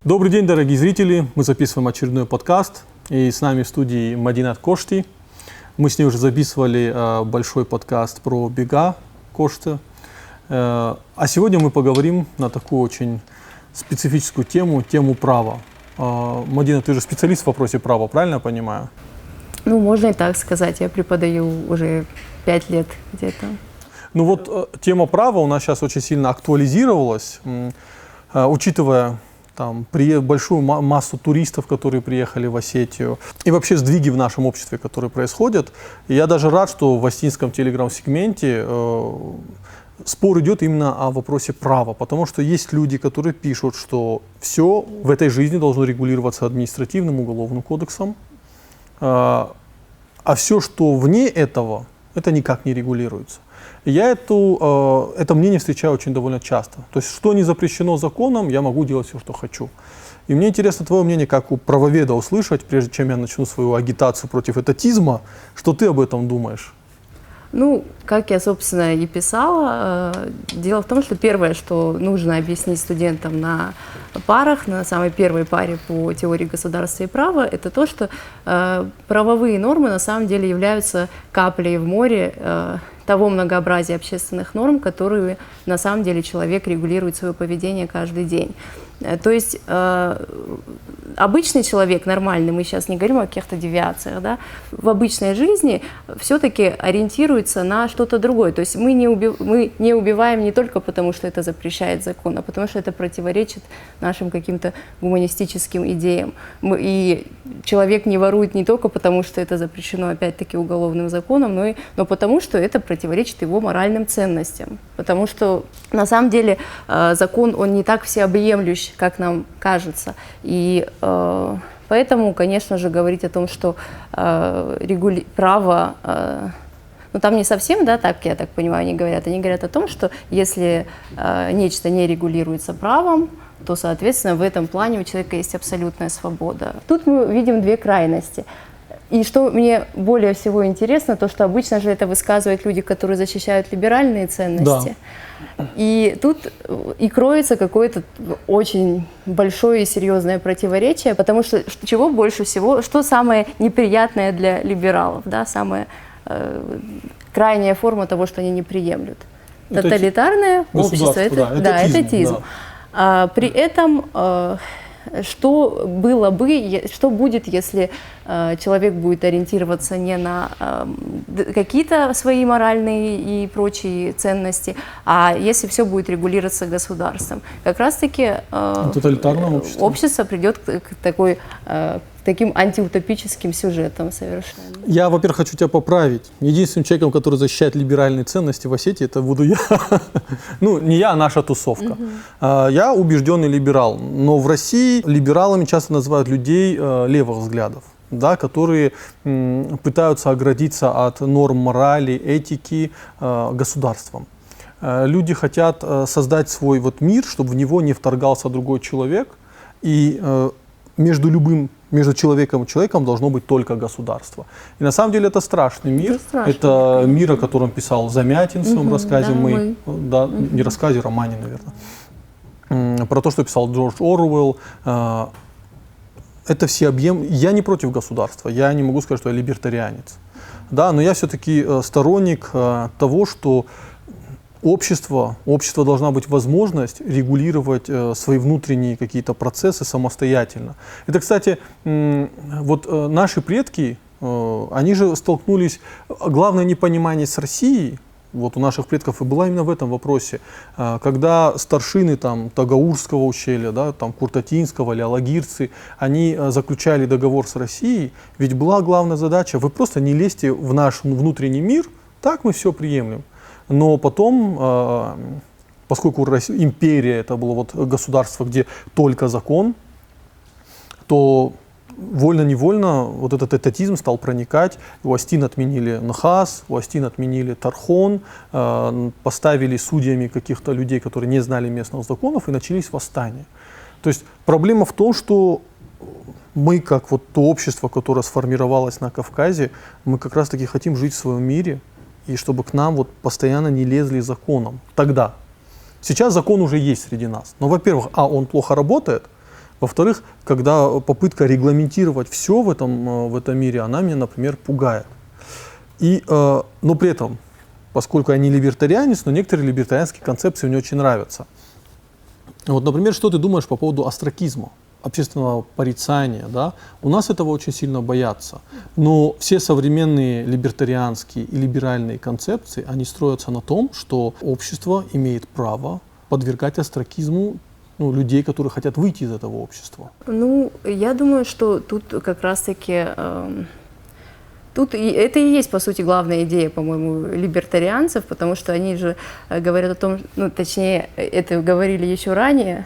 Добрый день, дорогие зрители! Мы записываем очередной подкаст, и с нами в студии Мадинат Кошти. Мы с ней уже записывали большой подкаст про бега Кошты. А сегодня мы поговорим на такую очень специфическую тему права. Мадина, ты же специалист в вопросе права, правильно я понимаю? Ну, можно и так сказать. Я преподаю уже 5 лет где-то. Ну вот тема права у нас сейчас очень сильно актуализировалась, учитывая большую массу туристов, которые приехали в Осетию, и вообще сдвиги в нашем обществе, которые происходят. И я даже рад, что в осетинском телеграм-сегменте спор идет именно о вопросе права, потому что есть люди, которые пишут, что все в этой жизни должно регулироваться административным уголовным кодексом, а все, что вне этого, это никак не регулируется. И я это мнение встречаю очень довольно часто. То есть, что не запрещено законом, я могу делать все, что хочу. И мне интересно твое мнение, как у правоведа, услышать, прежде чем я начну свою агитацию против этатизма, что ты об этом думаешь? Ну, как я, собственно, и писала, дело в том, что первое, что нужно объяснить студентам на парах, на самой первой паре по теории государства и права, это то, что правовые нормы на самом деле являются каплей в море того многообразия общественных норм, которые на самом деле человек регулирует свое поведение каждый день. То есть обычный человек, нормальный, мы сейчас не говорим о каких-то девиациях, да, в обычной жизни все-таки ориентируется на что-то другое. То есть мы не убиваем не только потому, что это запрещает закон, а потому что это противоречит нашим каким-то гуманистическим идеям. И человек не ворует не только потому, что это запрещено опять-таки уголовным законом, но потому, что это противоречит его моральным ценностям. Потому что на самом деле закон, он не так всеобъемлющ, как нам кажется. И поэтому, конечно же, говорить о том, что право, ну там не совсем, да, так, я так понимаю, они говорят о том, что если нечто не регулируется правом, то, соответственно, в этом плане у человека есть абсолютная свобода. Тут мы видим две крайности. И что мне более всего интересно, то, что обычно же это высказывают люди, которые защищают либеральные ценности. Да. И тут и кроется какое-то очень большое и серьезное противоречие, потому что чего больше всего, что самое неприятное для либералов, да, самая крайняя форма того, что они не приемлют. Тоталитарное общество, это этатизм. Да. При этом что будет, если человек будет ориентироваться не на какие-то свои моральные и прочие ценности, а если все будет регулироваться государством? Как раз-таки общество придет к таким антиутопическим сюжетом совершенно. Я, во-первых, хочу тебя поправить. Единственным человеком, который защищает либеральные ценности в Осетии, это буду я. Ну, не я, а наша тусовка. Я убежденный либерал, но в России либералами часто называют людей левых взглядов, да, которые пытаются оградиться от норм морали, этики государством. Люди хотят создать свой мир, чтобы в него не вторгался другой человек, и между человеком и человеком должно быть только государство. И на самом деле это страшный мир. Это мир, о котором писал Замятин в своем рассказе не рассказе, романе, наверное. Про то, что писал Джордж Оруэлл. Это Я не против государства, я не могу сказать, что я либертарианец. Да, но я все-таки сторонник того, что общество должна быть возможность регулировать свои внутренние какие-то процессы самостоятельно. Это, кстати, наши предки, они же столкнулись, главное непонимание с Россией, у наших предков и была именно в этом вопросе, когда старшины Тагаурского ущелья, да, Куртатинского или алагирцы, они заключали договор с Россией, ведь была главная задача: вы просто не лезьте в наш внутренний мир, так мы все приемлем. Но потом, поскольку империя это было государство, где только закон, то вольно-невольно этот этатизм стал проникать. У Астин отменили Нхас, у Астин отменили Тархон, поставили судьями каких-то людей, которые не знали местных законов, и начались восстания. То есть проблема в том, что мы, как то общество, которое сформировалось на Кавказе, мы как раз-таки хотим жить в своем мире, и чтобы к нам постоянно не лезли законом. Тогда. Сейчас закон уже есть среди нас. Но, во-первых, он плохо работает, Во-вторых, когда попытка регламентировать все в этом мире, она меня, например, пугает. Но при этом, поскольку я не либертарианец, но некоторые либертарианские концепции мне очень нравятся. Вот, например, что ты думаешь по поводу остракизма, общественного порицания? Да? У нас этого очень сильно боятся. Но все современные либертарианские и либеральные концепции, они строятся на том, что общество имеет право подвергать остракизму людей, которые хотят выйти из этого общества. Ну, я думаю, что тут как раз-таки это и есть, по сути, главная идея, по-моему, либертарианцев, потому что они же говорят о том, точнее, это говорили еще ранее,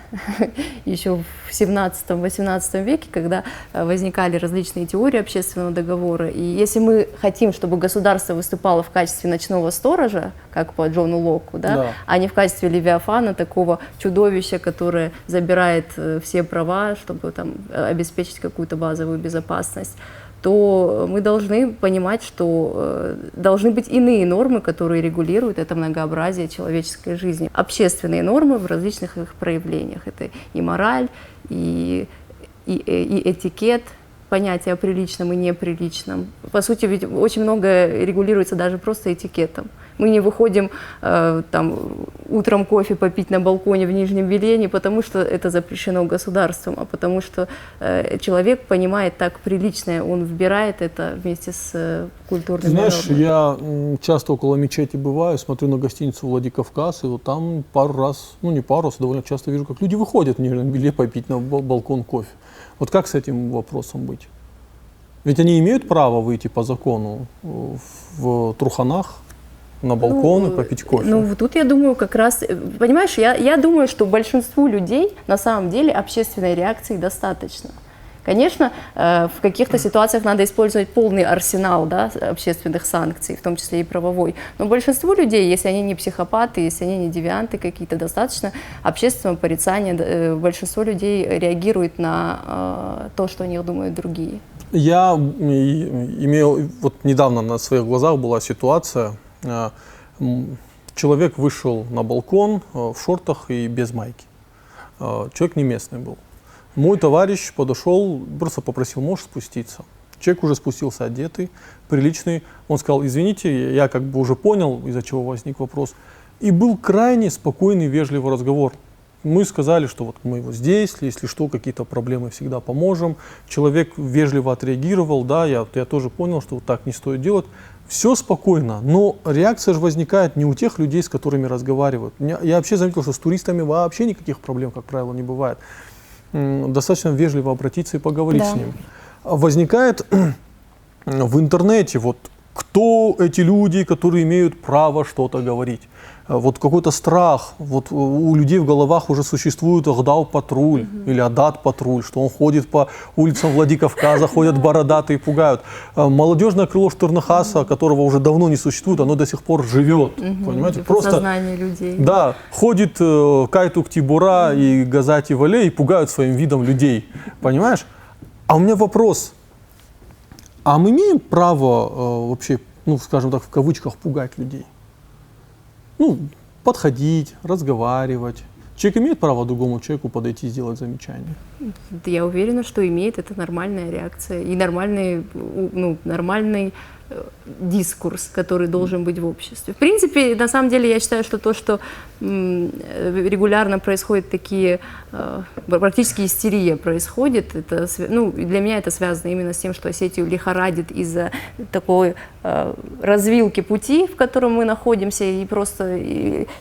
еще в 17-18 веке, когда возникали различные теории общественного договора. И если мы хотим, чтобы государство выступало в качестве ночного сторожа, как по Джону Локку, да, а не в качестве Левиафана, такого чудовища, которое забирает все права, чтобы там обеспечить какую-то базовую безопасность, то мы должны понимать, что должны быть иные нормы, которые регулируют это многообразие человеческой жизни. Общественные нормы в различных их проявлениях. Это и мораль, и этикет, понятие о приличном и неприличном. По сути, ведь очень многое регулируется даже просто этикетом. Мы не выходим утром кофе попить на балконе в Нижнем Беле не потому, что это запрещено государством, а потому что человек понимает так приличное, он вбирает это вместе с культурными Знаешь, нормами. я часто около мечети бываю, смотрю на гостиницу «Владикавказ», и вот там пару раз, не пару раз, довольно часто вижу, как люди выходят в Нижнем Беле попить на балкон кофе. Вот как с этим вопросом быть? Ведь они имеют право выйти по закону в труханах на балкон и попить кофе. Тут я думаю как раз, понимаешь, я думаю, что большинству людей на самом деле общественной реакции достаточно. Конечно, в каких-то ситуациях надо использовать полный арсенал, да, общественных санкций, в том числе и правовой. Но большинству людей, если они не психопаты, если они не девианты какие-то, достаточно общественного порицания. Большинство людей реагирует на то, что о них думают другие. Я имел, вот недавно на своих глазах была ситуация, человек вышел на балкон в шортах и без майки. Человек не местный был. Мой товарищ подошел, просто попросил, можешь спуститься. Человек уже спустился одетый, приличный. Он сказал, извините, я как бы уже понял, из-за чего возник вопрос. И был крайне спокойный, вежливый разговор. Мы сказали, что вот мы вот здесь, если что, какие-то проблемы всегда поможем. Человек вежливо отреагировал, да, я тоже понял, что вот так не стоит делать. Все спокойно, но реакция же возникает не у тех людей, с которыми разговаривают. Я вообще заметил, что с туристами вообще никаких проблем, как правило, не бывает. Достаточно вежливо обратиться и поговорить с ним. Возникает в интернете, вот кто эти люди, которые имеют право что-то говорить. Вот какой-то страх, вот у людей в головах уже существует Агдау-патруль или Адат-патруль, что он ходит по улицам Владикавказа, ходят бородатые, пугают. Молодежное крыло Штырнахаса, которого уже давно не существует, оно до сих пор живет, понимаете? Просто сознание людей. Да, ходит Кайтук Тибура и Газати Вале и пугают своим видом людей, понимаешь? А у меня вопрос, а мы имеем право вообще, скажем так, в кавычках, пугать людей? Подходить, разговаривать. Человек имеет право другому человеку подойти и сделать замечание? Я уверена, что имеет. Это нормальная реакция и нормальный дискурс, который должен быть в обществе. В принципе, на самом деле, я считаю, что то, что регулярно происходят такие, практически истерия происходит, это, для меня это связано именно с тем, что Осетию лихорадит из-за такой развилки пути, в котором мы находимся, и просто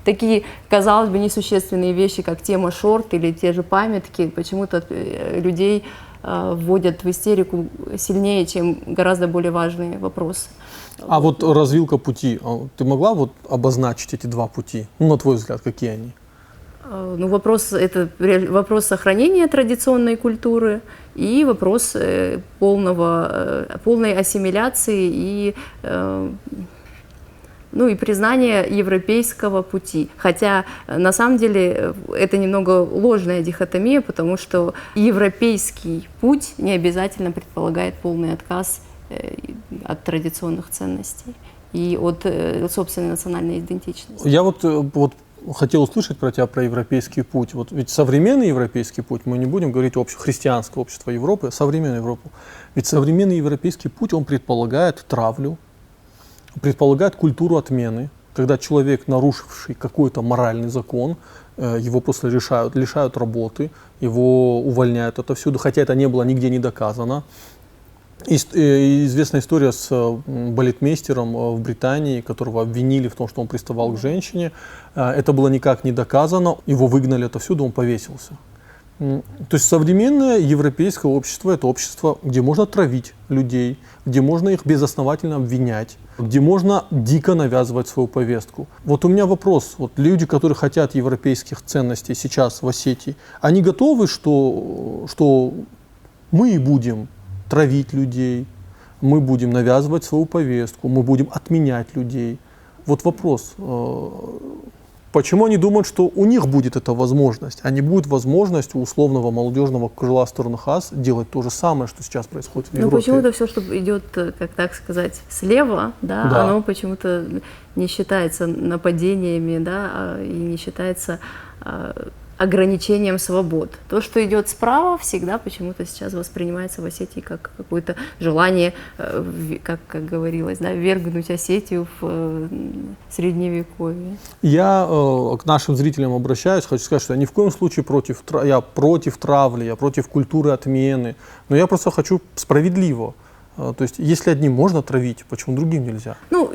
такие, казалось бы, несущественные вещи, как тема шорт или те же памятки, почему-то людей вводят в истерику сильнее, чем гораздо более важные вопросы. А вот развилка пути, ты могла обозначить эти два пути? На твой взгляд, какие они? Вопрос сохранения традиционной культуры и вопрос полной ассимиляции и признание европейского пути. Хотя на самом деле это немного ложная дихотомия, потому что европейский путь не обязательно предполагает полный отказ от традиционных ценностей и от собственной национальной идентичности. Я хотел услышать про тебя, про европейский путь. Вот ведь современный европейский путь, мы не будем говорить христианское общество Европы, а современную Европу. Ведь современный европейский путь, он предполагает травлю, предполагает культуру отмены, когда человек, нарушивший какой-то моральный закон, его просто лишают работы, его увольняют отовсюду, хотя это не было нигде не доказано. Известная история с балетмейстером в Британии, которого обвинили в том, что он приставал к женщине. Это было никак не доказано, его выгнали отовсюду, он повесился. То есть современное европейское общество – это общество, где можно травить людей, где можно их безосновательно обвинять, где можно дико навязывать свою повестку. Вот у меня вопрос. Вот люди, которые хотят европейских ценностей сейчас в Осетии, они готовы, что мы будем травить людей, мы будем навязывать свою повестку, мы будем отменять людей? Вот вопрос. Почему они думают, что у них будет эта возможность, а не будет возможность у условного молодежного крыла стороны ХАС делать то же самое, что сейчас происходит в Европе? Ну почему-то все, что идет, как так сказать, слева, да. Оно почему-то не считается нападениями, да, и не считается ограничением свобод. То, что идет справа, всегда почему-то сейчас воспринимается в Осетии как какое-то желание, как говорилось, да, ввергнуть Осетию в Средневековье. Я к нашим зрителям обращаюсь, хочу сказать, что я ни в коем случае против травли, я против культуры отмены, но я просто хочу справедливо. То есть, если одним можно травить, почему другим нельзя? Ну,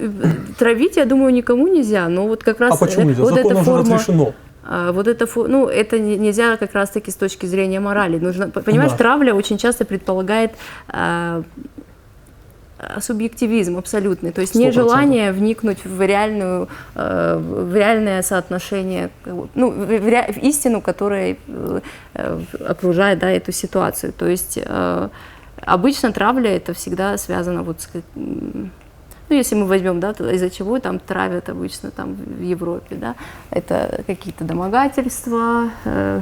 травить, я думаю, никому нельзя, но вот как раз... А почему нельзя? Вот Законом же разрешено. Вот это, ну, это нельзя как раз-таки с точки зрения морали. Нужно, понимаешь, да. Травля очень часто предполагает субъективизм абсолютный, то есть 100%. Нежелание вникнуть в реальное соотношение, ну, в истину, которая окружает, да, эту ситуацию. То есть обычно травля это всегда связано вот с... Ну, если мы возьмем, да, из-за чего там травят обычно там в Европе, да, это какие-то домогательства,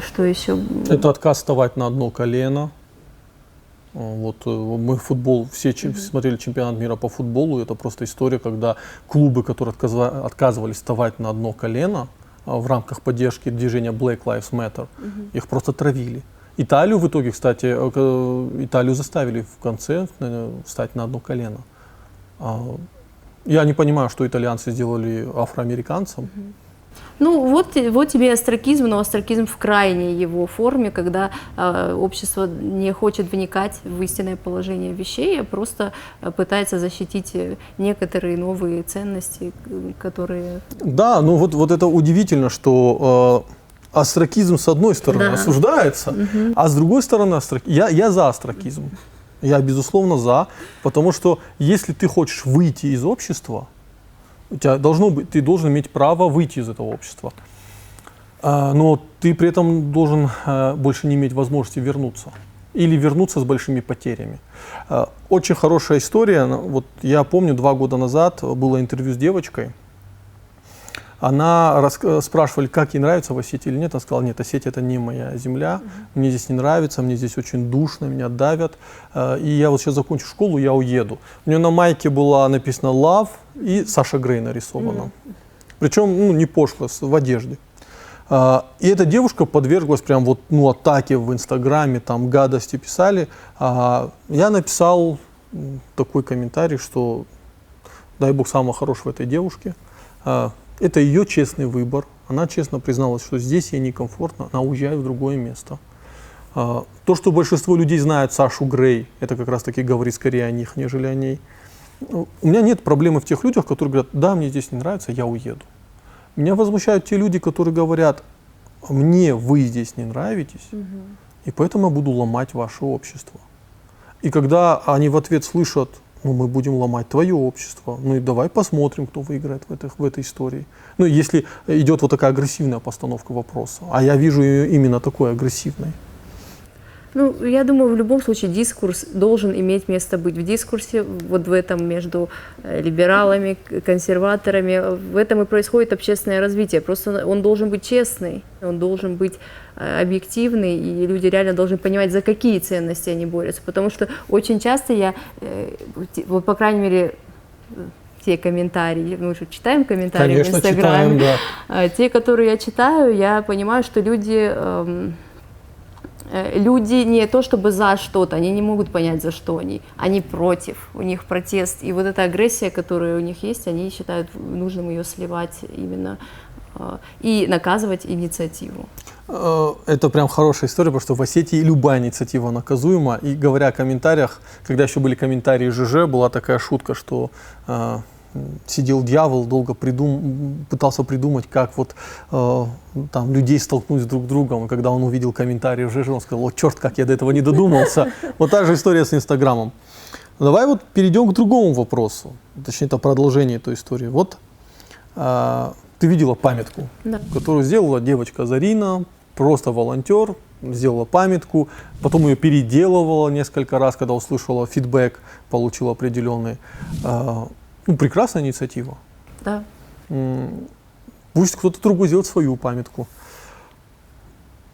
что еще? Это отказ вставать на одно колено. Вот мы футбол, все смотрели чемпионат мира по футболу, это просто история, когда клубы, которые отказывались вставать на одно колено в рамках поддержки движения Black Lives Matter, их просто травили. Италию в итоге, кстати, Италию заставили в конце встать на одно колено. Я не понимаю, что итальянцы сделали афроамериканцам. Ну вот тебе остракизм, но остракизм в крайней его форме, когда общество не хочет вникать в истинное положение вещей, а просто пытается защитить некоторые новые ценности, которые... Да, ну вот это удивительно, что остракизм с одной стороны осуждается, а с другой стороны я за остракизм. Я, безусловно, за, потому что если ты хочешь выйти из общества, ты должен иметь право выйти из этого общества. Но ты при этом должен больше не иметь возможности вернуться. Или вернуться с большими потерями. Очень хорошая история. Вот я помню, 2 года назад было интервью с девочкой. Она спрашивали, как ей нравится в Осетии или нет. Она сказала, нет, Осетия это не моя земля, мне здесь не нравится, мне здесь очень душно, меня давят. И я вот сейчас закончу школу, я уеду. У нее на майке было написано «Love» и Саша Грей нарисовано. Причем не пошло, в одежде. И эта девушка подверглась прям вот, атаке в Инстаграме, там гадости писали. Я написал такой комментарий, что дай Бог самого хорошего этой девушке. Это ее честный выбор. Она честно призналась, что здесь ей некомфортно, она уезжает в другое место. То, что большинство людей знают Сашу Грей, это как раз таки говорит скорее о них, нежели о ней. У меня нет проблемы в тех людях, которые говорят, да, мне здесь не нравится, я уеду. Меня возмущают те люди, которые говорят, мне вы здесь не нравитесь, и поэтому я буду ломать ваше общество. И когда они в ответ слышат, мы будем ломать твое общество. Ну и давай посмотрим, кто выиграет в этой истории. Ну, если идет вот такая агрессивная постановка вопроса. А я вижу ее именно такой агрессивной. Ну, я думаю, в любом случае дискурс должен иметь место быть. В дискурсе, вот в этом между либералами, консерваторами, в этом и происходит общественное развитие. Просто он должен быть честный, он должен быть объективный, и люди реально должны понимать, за какие ценности они борются. Потому что очень часто я, вот, по крайней мере, те комментарии, мы же читаем комментарии Конечно, в Инстаграме, читаем, да. Те, которые я читаю, я понимаю, что люди не то чтобы за что-то, они не могут понять, за что они против, у них протест. И вот эта агрессия, которая у них есть, они считают нужным ее сливать именно и наказывать инициативу. Это прям хорошая история, потому что в Осетии любая инициатива наказуема. И говоря о комментариях, когда еще были комментарии ЖЖ, была такая шутка, что сидел дьявол, долго пытался придумать, как вот там людей столкнуть друг с другом. И когда он увидел комментарии в ЖЖ, он сказал: «О, черт, как я до этого не додумался». Вот та же история с Инстаграмом. Давай вот перейдем к другому вопросу, точнее, это продолжение этой истории. Вот ты видела памятку, Да. которую сделала девочка Зарина, просто волонтер, сделала памятку, потом ее переделывала несколько раз, когда услышала фидбэк, получила определенный. Ну, прекрасная инициатива. Да. Пусть кто-то другой сделает свою памятку.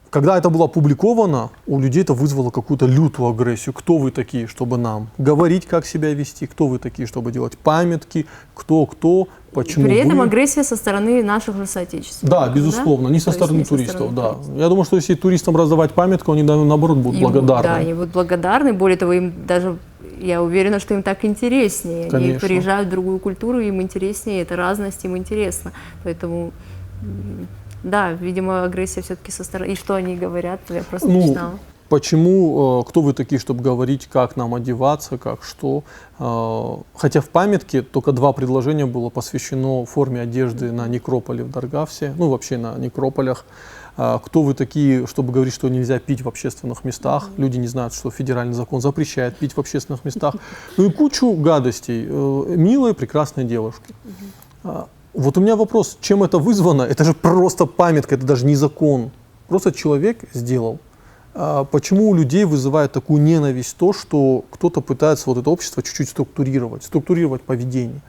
Когда это было опубликовано, у людей это вызвало какую-то лютую агрессию. Кто вы такие, чтобы нам говорить, как себя вести? Кто вы такие, чтобы делать памятки? Кто, почему При этом вы? агрессия со стороны наших же соотечественников. Да, безусловно, не со То есть стороны не со туристов, стороны да. туристов. Я думаю, что если туристам раздавать памятку, они, наоборот, будут Им, благодарны. Да, они будут благодарны. Более того, им даже, я уверена, что им так интереснее. Они Конечно. приезжают в другую культуру, им интереснее, эта разность им интересна. Поэтому, да, видимо, агрессия все-таки со стороны. И что они говорят, я просто не читала. Почему, кто вы такие, чтобы говорить, как нам одеваться, как что? Хотя в памятке только 2 предложения было посвящено форме одежды на некрополе в Даргавсе, ну вообще на некрополях. Кто вы такие, чтобы говорить, что нельзя пить в общественных местах? Люди не знают, что федеральный закон запрещает пить в общественных местах. Ну и кучу гадостей. Милые, прекрасные девушки. Вот у меня вопрос, чем это вызвано? Это же просто памятка, это даже не закон. Просто человек сделал. Почему у людей вызывает такую ненависть то, что кто-то пытается вот это общество чуть-чуть структурировать поведение?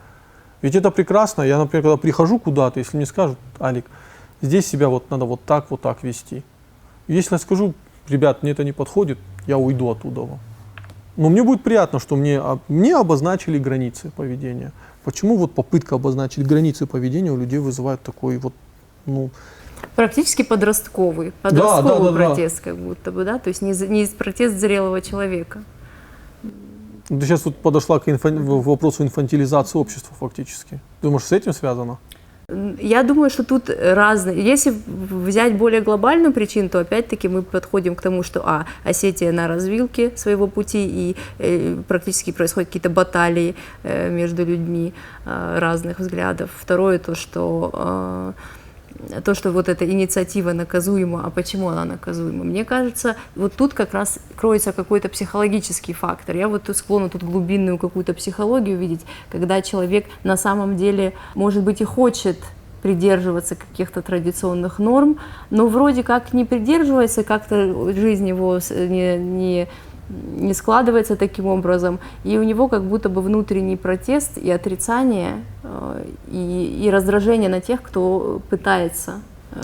Ведь это прекрасно. Я, например, когда прихожу куда-то, если мне скажут: Алик, здесь себя вот надо вот так вести. Если я скажу: ребят, мне это не подходит, я уйду оттуда. Но мне будет приятно, что мне обозначили границы поведения. Почему вот попытка обозначить границы поведения у людей вызывает такой вот, Практически подростковый Да. протест, как будто бы, да, то есть не протест зрелого человека. Ты сейчас вот подошла к вопросу инфантилизации общества фактически. Думаешь, с этим связано? Я думаю, что тут разные. Если взять более глобальную причину, то опять-таки мы подходим к тому, что Осетия на развилке своего пути, и практически происходят какие-то баталии между людьми разных взглядов. Второе, то, что вот эта инициатива наказуема, а почему она наказуема? Мне кажется, вот тут как раз кроется какой-то психологический фактор. Я вот склонна тут глубинную какую-то психологию видеть, когда человек на самом деле, может быть, и хочет придерживаться каких-то традиционных норм, но вроде как не придерживается, как-то жизнь его не складывается таким образом, и у него как будто бы внутренний протест и отрицание, и раздражение на тех, кто пытается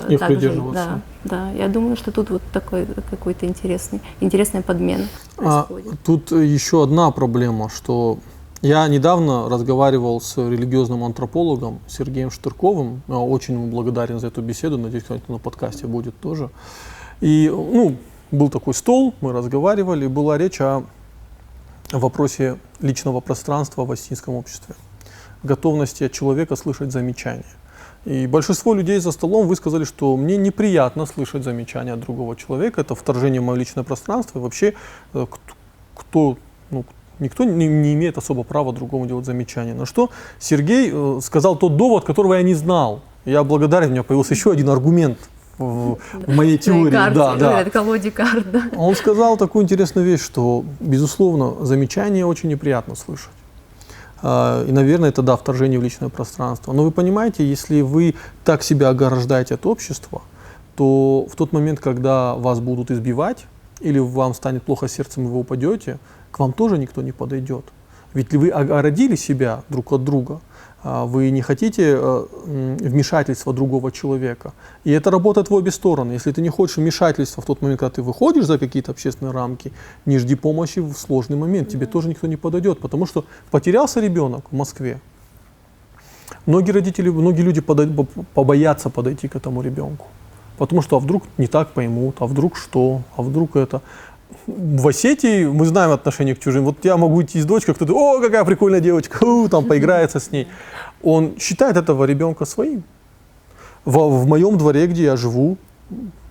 их так жить. придерживаться. Да, я думаю, что тут вот такой какой-то интересная подмена происходит. Тут еще одна проблема, что я недавно разговаривал с религиозным антропологом Сергеем Штырковым, я очень ему благодарен за эту беседу, надеюсь, кто-нибудь на подкасте будет тоже. И, был такой стол, мы разговаривали, была речь о вопросе личного пространства в осетинском обществе, готовности от человека слышать замечания. И большинство людей за столом высказали, что мне неприятно слышать замечания от другого человека, это вторжение в мое личное пространство, и вообще никто не имеет особо права другому делать замечания. На что Сергей сказал тот довод, которого я не знал. Я благодарен, у меня появился еще один аргумент в моей теории. Это колоде карт, да. Он сказал такую интересную вещь, что, безусловно, замечания очень неприятно слышать. И, наверное, это, вторжение в личное пространство. Но вы понимаете, если вы так себя ограждаете от общества, то в тот момент, когда вас будут избивать, или вам станет плохо сердцем, и вы упадете, к вам тоже никто не подойдет. Ведь вы огородили себя друг от друга, вы не хотите вмешательства другого человека. И это работает в обе стороны. Если ты не хочешь вмешательства в тот момент, когда ты выходишь за какие-то общественные рамки, не жди помощи в сложный момент. Тебе тоже никто не подойдет. Потому что потерялся ребенок в Москве. Многие родители, многие люди побоятся подойти к этому ребенку. Потому что а вдруг не так поймут, а вдруг что, а вдруг это. В Осетии мы знаем отношение к чужим. Вот я могу идти с дочкой, кто-то, о, какая прикольная девочка, там поиграется с ней. Он считает этого ребенка своим. В моем дворе, где я живу,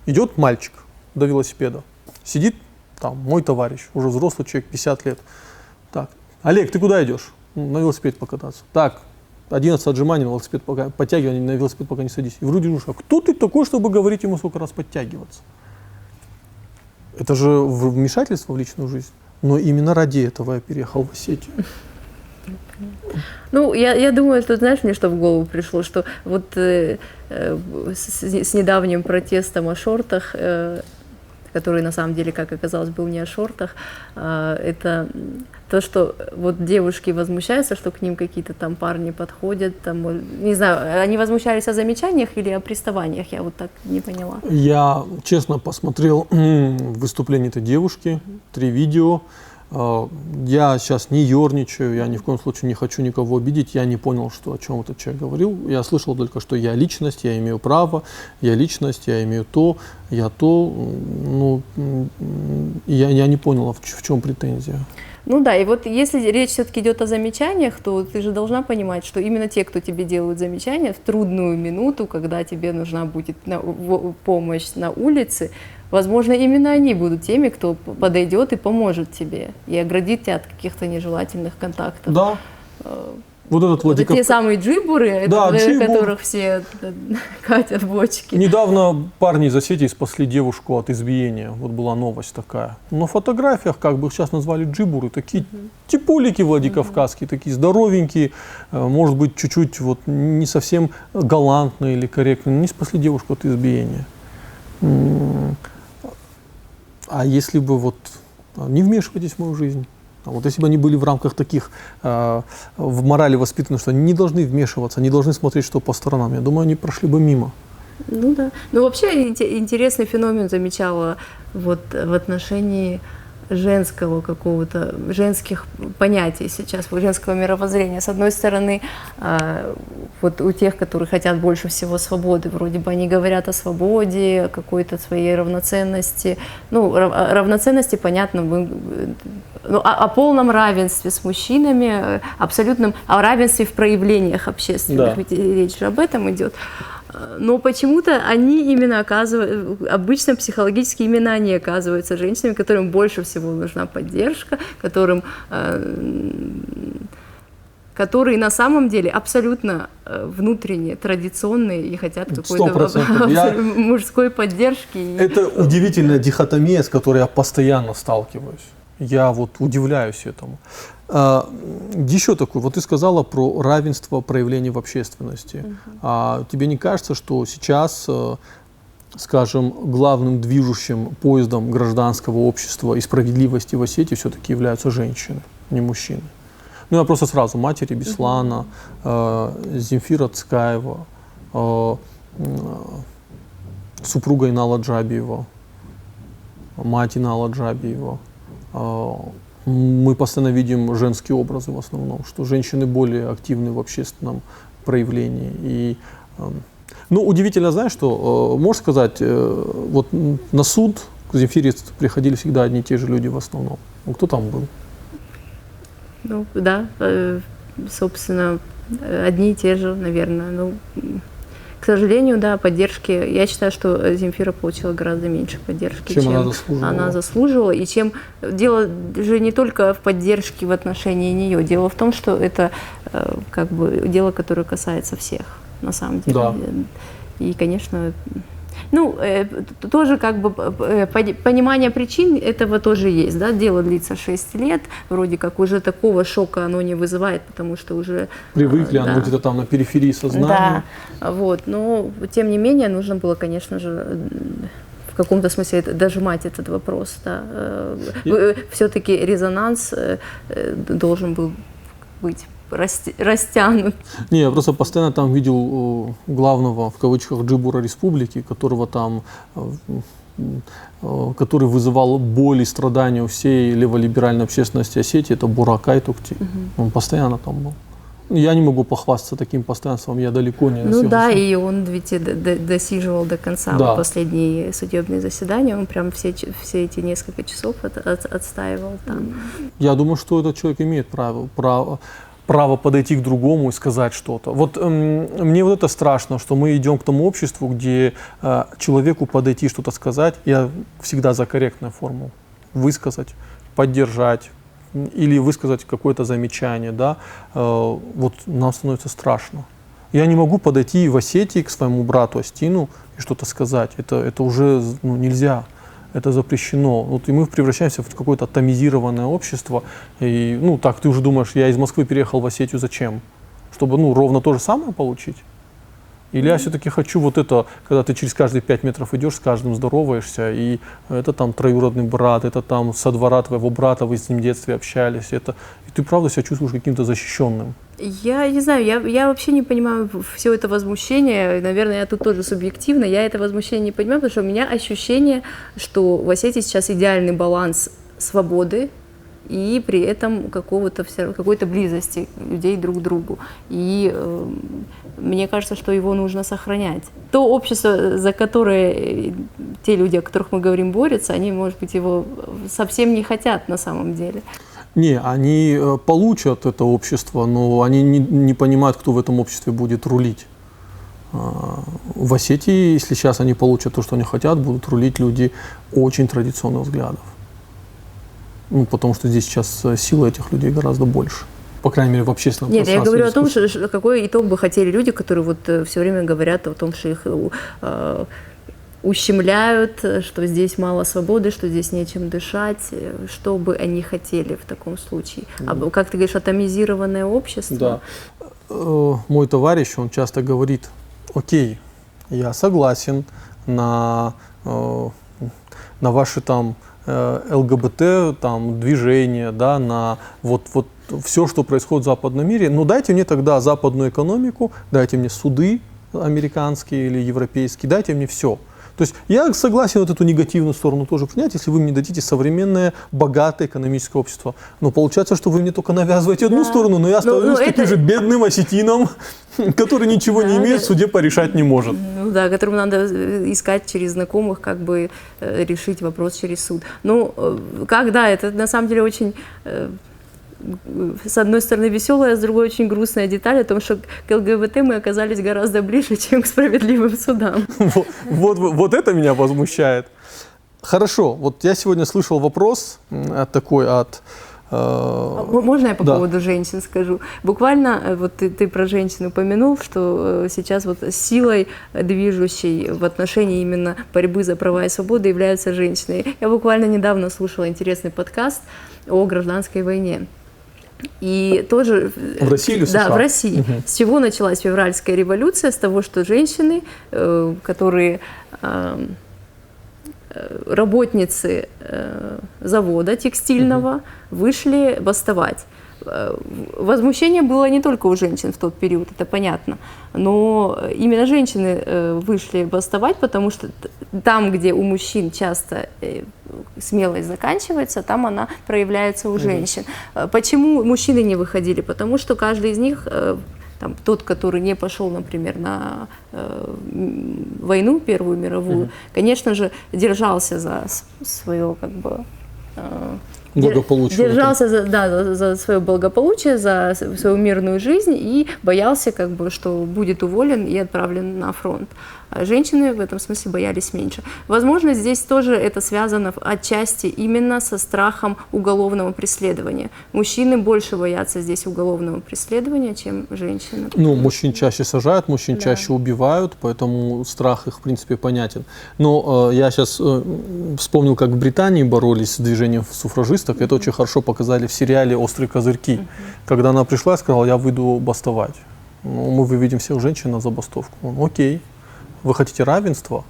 идет мальчик до велосипеда. Сидит там мой товарищ, уже взрослый человек, 50 лет. Так, Олег, ты куда идешь? На велосипед покататься. Так, 11 отжиманий на велосипед, подтягиваний на велосипед пока не садись. И вроде думаешь, а кто ты такой, чтобы говорить ему сколько раз подтягиваться? Это же вмешательство в личную жизнь. Но именно ради этого я переехал в Осетию. Ну, я думаю, что, знаешь, мне что в голову пришло, что вот с недавним протестом о шортах, который на самом деле, как оказалось, был не о шортах, это то, что вот девушки возмущаются, что к ним какие-то там парни подходят, там, не знаю, они возмущались о замечаниях или о приставаниях, я вот так не поняла. Я честно посмотрел выступление этой девушки, 3 видео. Я сейчас не ерничаю, я ни в коем случае не хочу никого обидеть, я не понял, что, о чем этот человек говорил. Я слышал только, что я личность, я имею право, я личность, я имею то, я то. Ну, я не понял, в чем претензия. Ну да, и вот если речь все-таки идет о замечаниях, то ты же должна понимать, что именно те, кто тебе делают замечания в трудную минуту, когда тебе нужна будет помощь на улице, возможно, именно они будут теми, кто подойдет и поможет тебе, и оградит тебя от каких-то нежелательных контактов. Да. Вот этот вот те самые джибуры, да, которых все катят бочки. Недавно парни из Осетии спасли девушку от избиения. Вот была новость такая. На фотографиях, как бы их сейчас назвали джибуры, такие типулики владикавказские, такие здоровенькие, может быть, чуть-чуть вот не совсем галантные или корректные. Не спасли девушку от избиения. А если бы вот не вмешивайтесь в мою жизнь? Вот если бы они были в рамках таких, в морали воспитаны, что они не должны вмешиваться, не должны смотреть, что по сторонам, я думаю, они прошли бы мимо. Ну да. Ну вообще интересный феномен замечала вот в отношении женского какого-то, женских понятий сейчас, женского мировоззрения. С одной стороны, вот у тех, которые хотят больше всего свободы, вроде бы они говорят о свободе, о какой-то своей равноценности. Ну, равноценности, понятно, ну, о полном равенстве с мужчинами, абсолютном, о равенстве в проявлениях общественных, да. Ведь речь же об этом идет. Но почему-то они именно оказываются, обычно психологически именно они оказываются женщинами, которым больше всего нужна поддержка, которые на самом деле абсолютно внутренне традиционные и хотят какой-то мужской поддержки. Это удивительная дихотомия, с которой я постоянно сталкиваюсь. Я вот удивляюсь этому. Еще такой, вот ты сказала про равенство проявлений в общественности. Тебе не кажется, что сейчас, скажем, главным движущим поездом гражданского общества и справедливости в Осетии все-таки являются женщины, не мужчины? Ну, я просто сразу: матери Беслана, Земфира Цкаева, супруга Инала Джабиева, мать Инала Джабиева. Мы постоянно видим женские образы в основном, что женщины более активны в общественном проявлении. И, ну, удивительно, знаешь, что, можешь сказать, вот на суд к Земфире приходили всегда одни и те же люди в основном. Ну, кто там был? Ну, да, собственно, одни и те же, наверное. Ну, к сожалению, да, поддержки. Я считаю, что Земфира получила гораздо меньше поддержки, чем она заслуживала. И чем дело же не только в поддержке в отношении нее. Дело в том, что это как бы дело, которое касается всех, на самом деле. Да. И, конечно, ну, тоже как бы понимание причин этого тоже есть, да, дело длится 6 лет, вроде как уже такого шока оно не вызывает, потому что уже... Привыкли, оно где-то там на периферии сознания. Да, вот, но тем не менее нужно было, конечно же, в каком-то смысле дожимать этот вопрос, да. Все-таки резонанс должен был быть растянут. Не, я просто постоянно там видел главного, в кавычках, джибура республики, которого там, который вызывал боль и страдания у всей леволиберальной общественности Осетии, это Бурак Айтукти. Он постоянно там был. Я не могу похвастаться таким постоянством, я далеко не... Ну да, и он ведь досиживал до конца Да. последние судебные заседания, он прям все эти несколько часов отстаивал там. Я думаю, что этот человек имеет право подойти к другому и сказать что-то. Вот мне вот это страшно, что мы идем к тому обществу, где человеку подойти что-то сказать, я всегда за корректную форму, высказать, поддержать или высказать какое-то замечание, да, вот нам становится страшно. Я не могу подойти в Осетии к своему брату Астину и что-то сказать. Это уже нельзя. Это запрещено. Вот, и мы превращаемся в какое-то атомизированное общество. И, так, ты уже думаешь, я из Москвы переехал в Осетию зачем? Чтобы, ровно то же самое получить? Или я все-таки хочу вот это, когда ты через каждые 5 метров идешь, с каждым здороваешься, и это там троюродный брат, это там со двора твоего брата, вы с ним в детстве общались, и ты правда себя чувствуешь каким-то защищенным. Я не знаю, я вообще не понимаю все это возмущение, наверное, я тут тоже субъективно, я это возмущение не понимаю, потому что у меня ощущение, что в Осетии сейчас идеальный баланс свободы и при этом какой-то близости людей друг к другу. И мне кажется, что его нужно сохранять. То общество, за которое те люди, о которых мы говорим, борются, они, может быть, его совсем не хотят на самом деле. Не, они получат это общество, но они не понимают, кто в этом обществе будет рулить. В Осетии, если сейчас они получат то, что они хотят, будут рулить люди очень традиционных взглядов. Потому что здесь сейчас сила этих людей гораздо больше. По крайней мере, в общественном пространстве. Нет, я говорю дискуссии. о том, что какой итог бы хотели люди, которые вот все время говорят о том, что их ущемляют, что здесь мало свободы, что здесь нечем дышать. Что бы они хотели в таком случае? Как ты говоришь, атомизированное общество? Да. Мой товарищ, он часто говорит: окей, я согласен на ваши там ЛГБТ там, движения, да, на вот все, что происходит в западном мире, но дайте мне тогда западную экономику, дайте мне суды американские или европейские, дайте мне все. То есть я согласен вот эту негативную сторону тоже принять, если вы мне дадите современное, богатое экономическое общество. Но получается, что вы мне только навязываете одну сторону, но я остаюсь таким же бедным осетином, который ничего не имеет, в суде порешать не может. Ну да, которому надо искать через знакомых, как бы решить вопрос через суд. Ну, это на самом деле очень... с одной стороны веселая, с другой очень грустная деталь о том, что к ЛГБТ мы оказались гораздо ближе, чем к справедливым судам. Вот это меня возмущает. Хорошо, вот я сегодня слышал вопрос такой от... Можно я по поводу женщин скажу? Буквально, вот ты про женщин упомянул, что сейчас вот силой движущей в отношении именно борьбы за права и свободы являются женщины. Я буквально недавно слушала интересный подкаст о гражданской войне. И тоже... В России или в США? Да, в России. Угу. С чего началась февральская революция? С того, что женщины, которые... работницы завода текстильного вышли бастовать. Возмущение было не только у женщин в тот период, это понятно, но именно женщины вышли бастовать, потому что там, где у мужчин часто смелость заканчивается, там она проявляется у женщин. Почему мужчины не выходили? Потому что каждый из них... Там, тот, который не пошел, например, на войну Первую мировую, конечно же, держался за свое благополучие. Держался за свое благополучие, за свою мирную жизнь и боялся, что будет уволен и отправлен на фронт. А женщины в этом смысле боялись меньше. Возможно, здесь тоже это связано отчасти именно со страхом уголовного преследования. Мужчины больше боятся здесь уголовного преследования, чем женщины. Мужчин чаще сажают, мужчин чаще убивают, поэтому страх их, в принципе, понятен. Но я сейчас вспомнил, как в Британии боролись с движением суфражисток. Это очень хорошо показали в сериале «Острые козырьки». Когда она пришла и сказала: я выйду бастовать. Мы выведем всех женщин на забастовку. Окей. Вы хотите равенства?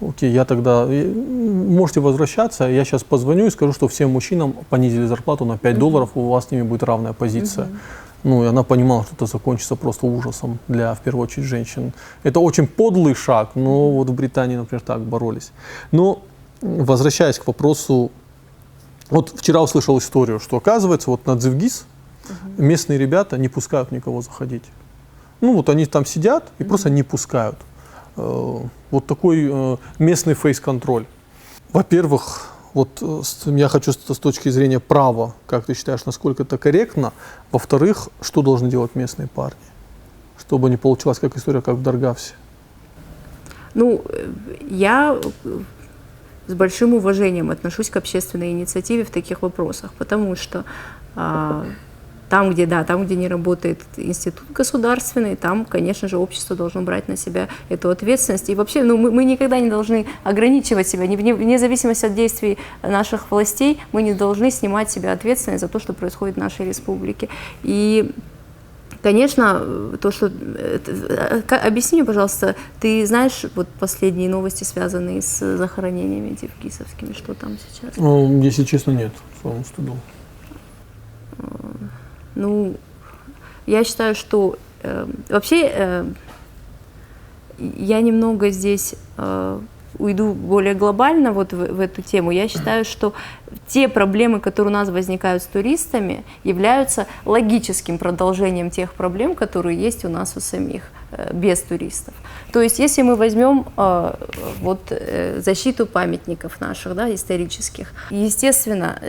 Окей, я тогда... Можете возвращаться, я сейчас позвоню и скажу, что всем мужчинам понизили зарплату на $5, у вас с ними будет равная позиция. И она понимала, что это закончится просто ужасом для, в первую очередь, женщин. Это очень подлый шаг, но вот в Британии, например, так боролись. Но, возвращаясь к вопросу, вот вчера услышал историю, что, оказывается, вот на Дзивгиз местные ребята не пускают никого заходить. Ну вот они там сидят и просто не пускают. Вот такой местный фейс-контроль. Во-первых, вот я хочу с точки зрения права, как ты считаешь, насколько это корректно? Во-вторых, что должны делать местные парни, чтобы не получилась как история, как в Даргавсе? Ну, я с большим уважением отношусь к общественной инициативе в таких вопросах, потому что там, где не работает институт государственный, там, конечно же, общество должно брать на себя эту ответственность. И вообще, ну, мы никогда не должны ограничивать себя, вне зависимости от действий наших властей, мы не должны снимать с себя ответственность за то, что происходит в нашей республике. И, конечно, то, что... Объясни мне, пожалуйста, ты знаешь вот последние новости, связанные с захоронениями дивгизовскими, что там сейчас? Ну, если честно, нет, своему стыду. Ну, я считаю, что вообще я немного здесь уйду более глобально вот в эту тему. Я считаю, что те проблемы, которые у нас возникают с туристами, являются логическим продолжением тех проблем, которые есть у нас у самих, без туристов. То есть, если мы возьмем защиту памятников наших, да, исторических, естественно,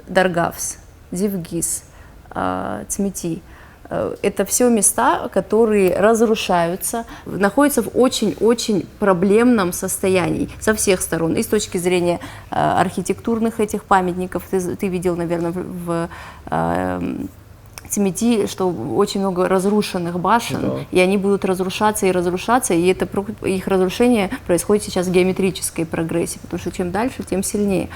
Даргавс, Дивгиз, Цмети. Это все места, которые разрушаются, находятся в очень-очень проблемном состоянии со всех сторон. И с точки зрения архитектурных этих памятников, ты видел, наверное, в Цмети, что очень много разрушенных башен, да. И они будут разрушаться, и это, их разрушение происходит сейчас в геометрической прогрессии, потому что чем дальше, тем сильнее.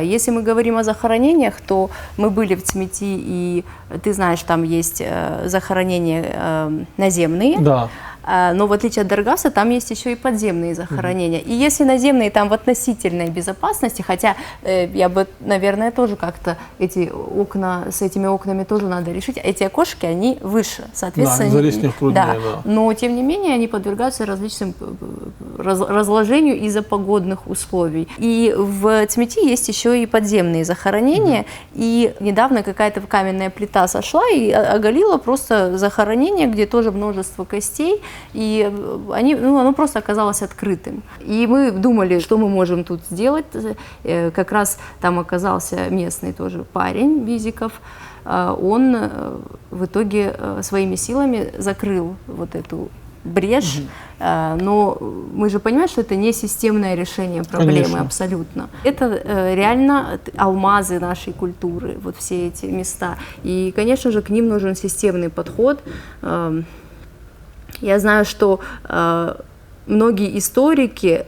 Если мы говорим о захоронениях, то мы были в Цмети, и ты знаешь, там есть захоронения наземные. Да. Но в отличие от Даргавса, там есть еще и подземные захоронения. И если наземные там в относительной безопасности, хотя я бы, наверное, тоже как-то эти окна, с этими окнами тоже надо решить, эти окошки, они выше, соответственно. Да, залезть них труднее, да. Но, тем не менее, они подвергаются различным разложению из-за погодных условий. И в Цмети есть еще и подземные захоронения, и недавно какая-то каменная плита сошла и оголила просто захоронение, где тоже множество костей, и оно просто оказалось открытым. И мы думали, что мы можем тут сделать. Как раз там оказался местный тоже парень, Бизиков. Он в итоге своими силами закрыл вот эту брешь, но мы же понимаем, что это не системное решение проблемы. Конечно. Абсолютно. Это реально алмазы нашей культуры, вот все эти места. И, конечно же, к ним нужен системный подход. Я знаю, что многие историки,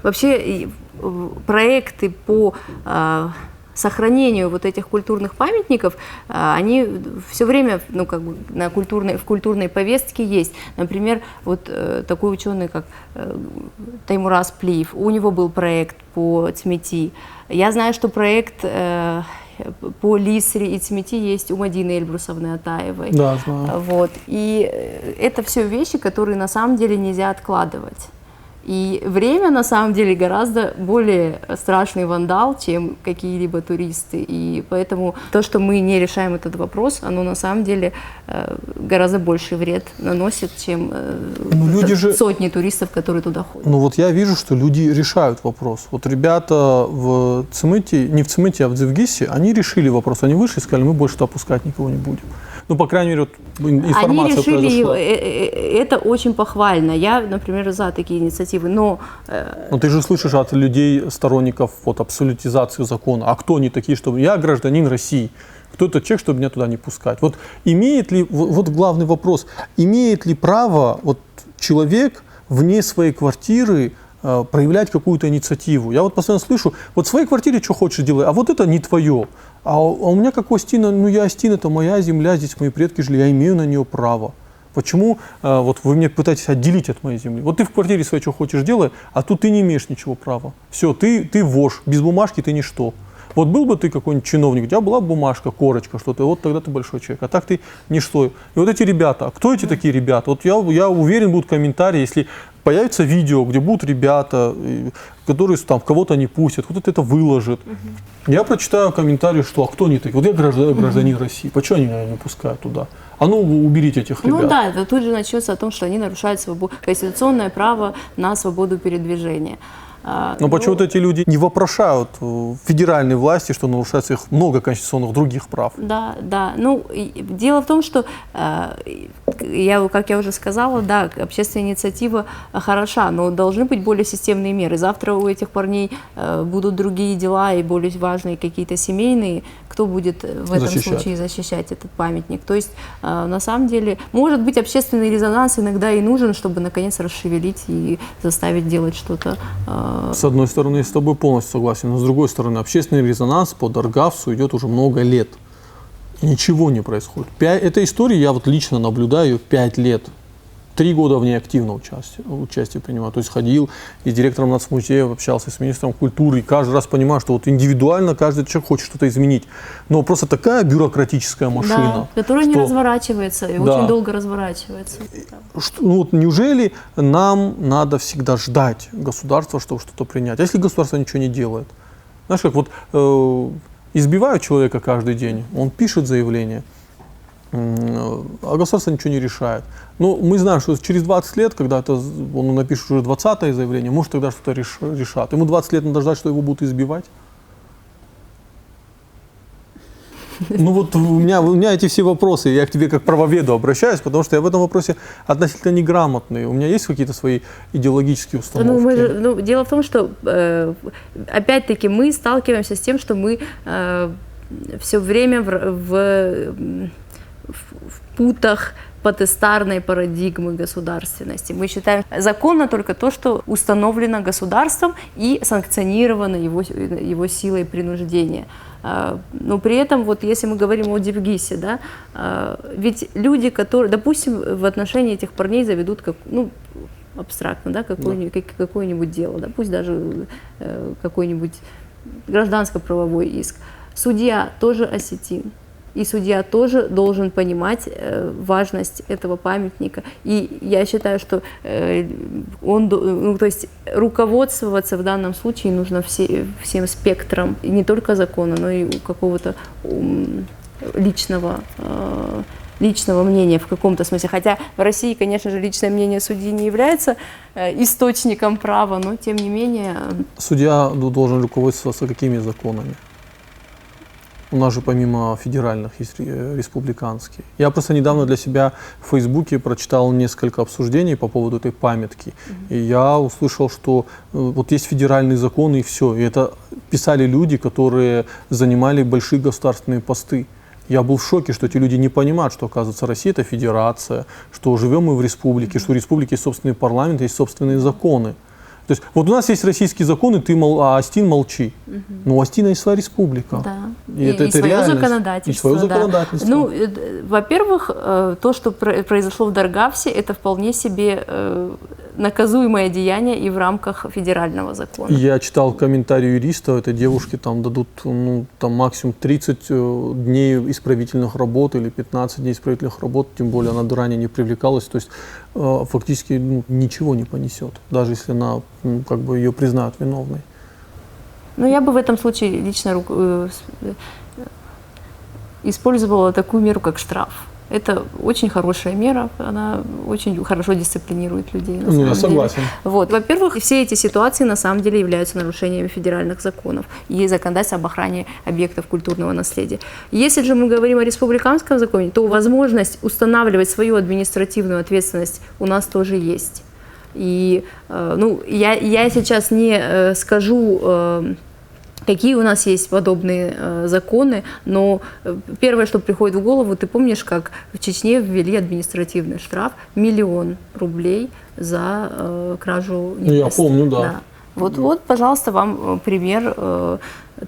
вообще проекты по сохранению вот этих культурных памятников, они все время в культурной повестке есть. Например, вот такой ученый, как Таймураз Плиев, у него был проект по Цмети. Я знаю, что проект по Лисре и Цмети есть у Мадины Эльбрусовны Атаевой. Да, знаю. Вот. И это все вещи, которые на самом деле нельзя откладывать. И время, на самом деле, гораздо более страшный вандал, чем какие-либо туристы. И поэтому то, что мы не решаем этот вопрос, оно на самом деле гораздо больший вред наносит, чем сотни туристов, которые туда ходят. Ну вот я вижу, что люди решают вопрос. Вот ребята в Цмети, не в Цмети, а в Дивгизе, они решили вопрос. Они вышли и сказали, мы больше туда пускать никого не будем. Ну, по крайней мере, вот информация произошла. Они решили, это очень похвально. Я, например, за такие инициативы, но... Но ты же слышишь от людей, сторонников вот, абсолютизации закона. А кто они такие, чтобы... Я гражданин России. Кто это человек, чтобы меня туда не пускать? Вот имеет ли... Вот главный вопрос. Имеет ли право вот, человек вне своей квартиры проявлять какую-то инициативу? Я вот постоянно слышу, вот в своей квартире что хочешь делай, а вот это не твое. А у меня как у Остина, Остин, это моя земля, здесь мои предки жили, я имею на нее право. Почему вот вы меня пытаетесь отделить от моей земли? Вот ты в квартире своей что хочешь делай, а тут ты не имеешь ничего права. Все, ты вошь, без бумажки ты ничто. Вот был бы ты какой-нибудь чиновник, у тебя была бумажка, корочка, что-то, вот тогда ты большой человек, а так ты ничто. И вот эти ребята, а кто эти такие ребята? Вот я уверен, будут комментарии, если появится видео, где будут ребята, которые там кого-то не пустят, кто-то это выложит. Я прочитаю комментарии, что а кто они такие? Вот я гражданин России, почему они меня не пускают туда? А ну уберите этих ребят. Ну да, это тут же начнется о том, что они нарушают конституционное право на свободу передвижения. Но почему-то эти люди не вопрошают федеральной власти, что нарушается их много конституционных других прав. Да, да. Ну, дело в том, что, как я уже сказала, да, общественная инициатива хороша, но должны быть более системные меры. Завтра у этих парней будут другие дела и более важные какие-то семейные. Кто будет в этом случае защищать этот памятник? То есть, на самом деле, может быть, общественный резонанс иногда и нужен, чтобы, наконец, расшевелить и заставить делать что-то. С одной стороны, я с тобой полностью согласен, но с другой стороны, общественный резонанс по Даргавцу идет уже много лет. И ничего не происходит. Эта история, я вот лично наблюдаю ее 5 лет. 3 года в ней активно участие принимал. То есть ходил и с директором нацмузея общался, с министром культуры. И каждый раз понимаю, что вот индивидуально каждый человек хочет что-то изменить. Но просто такая бюрократическая машина. Да, которая не разворачивается и очень долго разворачивается. Ну, вот неужели нам надо всегда ждать государства, чтобы что-то принять? А если государство ничего не делает? Знаешь, как вот избивают человека каждый день, он пишет заявление, а государство ничего не решает. Но мы знаем, что через 20 лет, когда он напишет уже 20-е заявление, может тогда что-то решат. Ему 20 лет надо ждать, что его будут избивать? Ну вот у меня эти все вопросы, я к тебе как правоведу обращаюсь, потому что я в этом вопросе относительно неграмотный. У меня есть какие-то свои идеологические установки? Дело в том, что опять-таки мы сталкиваемся с тем, что мы все время в путах потестарной парадигмы государственности. Мы считаем законно только то, что установлено государством и санкционировано его силой принуждения. Но при этом, вот если мы говорим о Дивгисе, да, ведь люди, которые, допустим, в отношении этих парней заведут, абстрактно, да, какое-нибудь дело, да, пусть даже какой-нибудь гражданско-правовой иск. Судья тоже осетин. И судья тоже должен понимать важность этого памятника. И я считаю, что то есть руководствоваться в данном случае нужно всем спектром, и не только закона, но и какого-то личного мнения в каком-то смысле. Хотя в России, конечно же, личное мнение судьи не является источником права, но тем не менее... Судья должен руководствоваться какими законами? У нас же помимо федеральных есть республиканские. Я просто недавно для себя в Фейсбуке прочитал несколько обсуждений по поводу этой памятки. И я услышал, что вот есть федеральные законы и все. И это писали люди, которые занимали большие государственные посты. Я был в шоке, что эти люди не понимают, что, оказывается, Россия – это федерация, что живем мы в республике, что у республики есть собственный парламент, есть собственные законы. То есть вот у нас есть российские законы, а Остин молчи. Но у Остина есть своя республика. Да. И это свое реальность. законодательство. И свое законодательство. Ну, во-первых, то, что произошло в Даргавсе, это вполне себе наказуемое деяние и в рамках федерального закона. Я читал комментарий юриста, этой девушке там дадут там максимум 30 дней исправительных работ или 15 дней исправительных работ, тем более она ранее не привлекалась, то есть фактически ничего не понесет, даже если она как бы ее признают виновной. Ну, я бы в этом случае лично использовала такую меру, как штраф. Это очень хорошая мера, она очень хорошо дисциплинирует людей. Я согласен. Вот. Во-первых, все эти ситуации на самом деле являются нарушениями федеральных законов и законодательства об охране объектов культурного наследия. Если же мы говорим о республиканском законе, то возможность устанавливать свою административную ответственность у нас тоже есть. И я сейчас не скажу, какие у нас есть подобные законы, но первое, что приходит в голову, ты помнишь, как в Чечне ввели административный штраф 1 000 000 рублей за кражу невесты. Я помню, да. Вот, пожалуйста, вам пример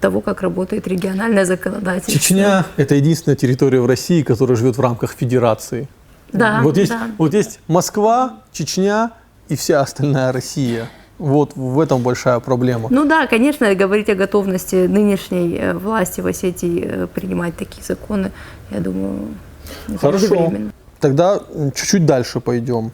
того, как работает региональное законодательство. Чечня – это единственная территория в России, которая живет в рамках федерации. Да, вот есть Москва, Чечня и вся остальная Россия. Вот в этом большая проблема. Ну да, конечно, говорить о готовности нынешней власти в Осетии принимать такие законы, я думаю, это Хорошо. преждевременно. Тогда чуть-чуть дальше пойдем.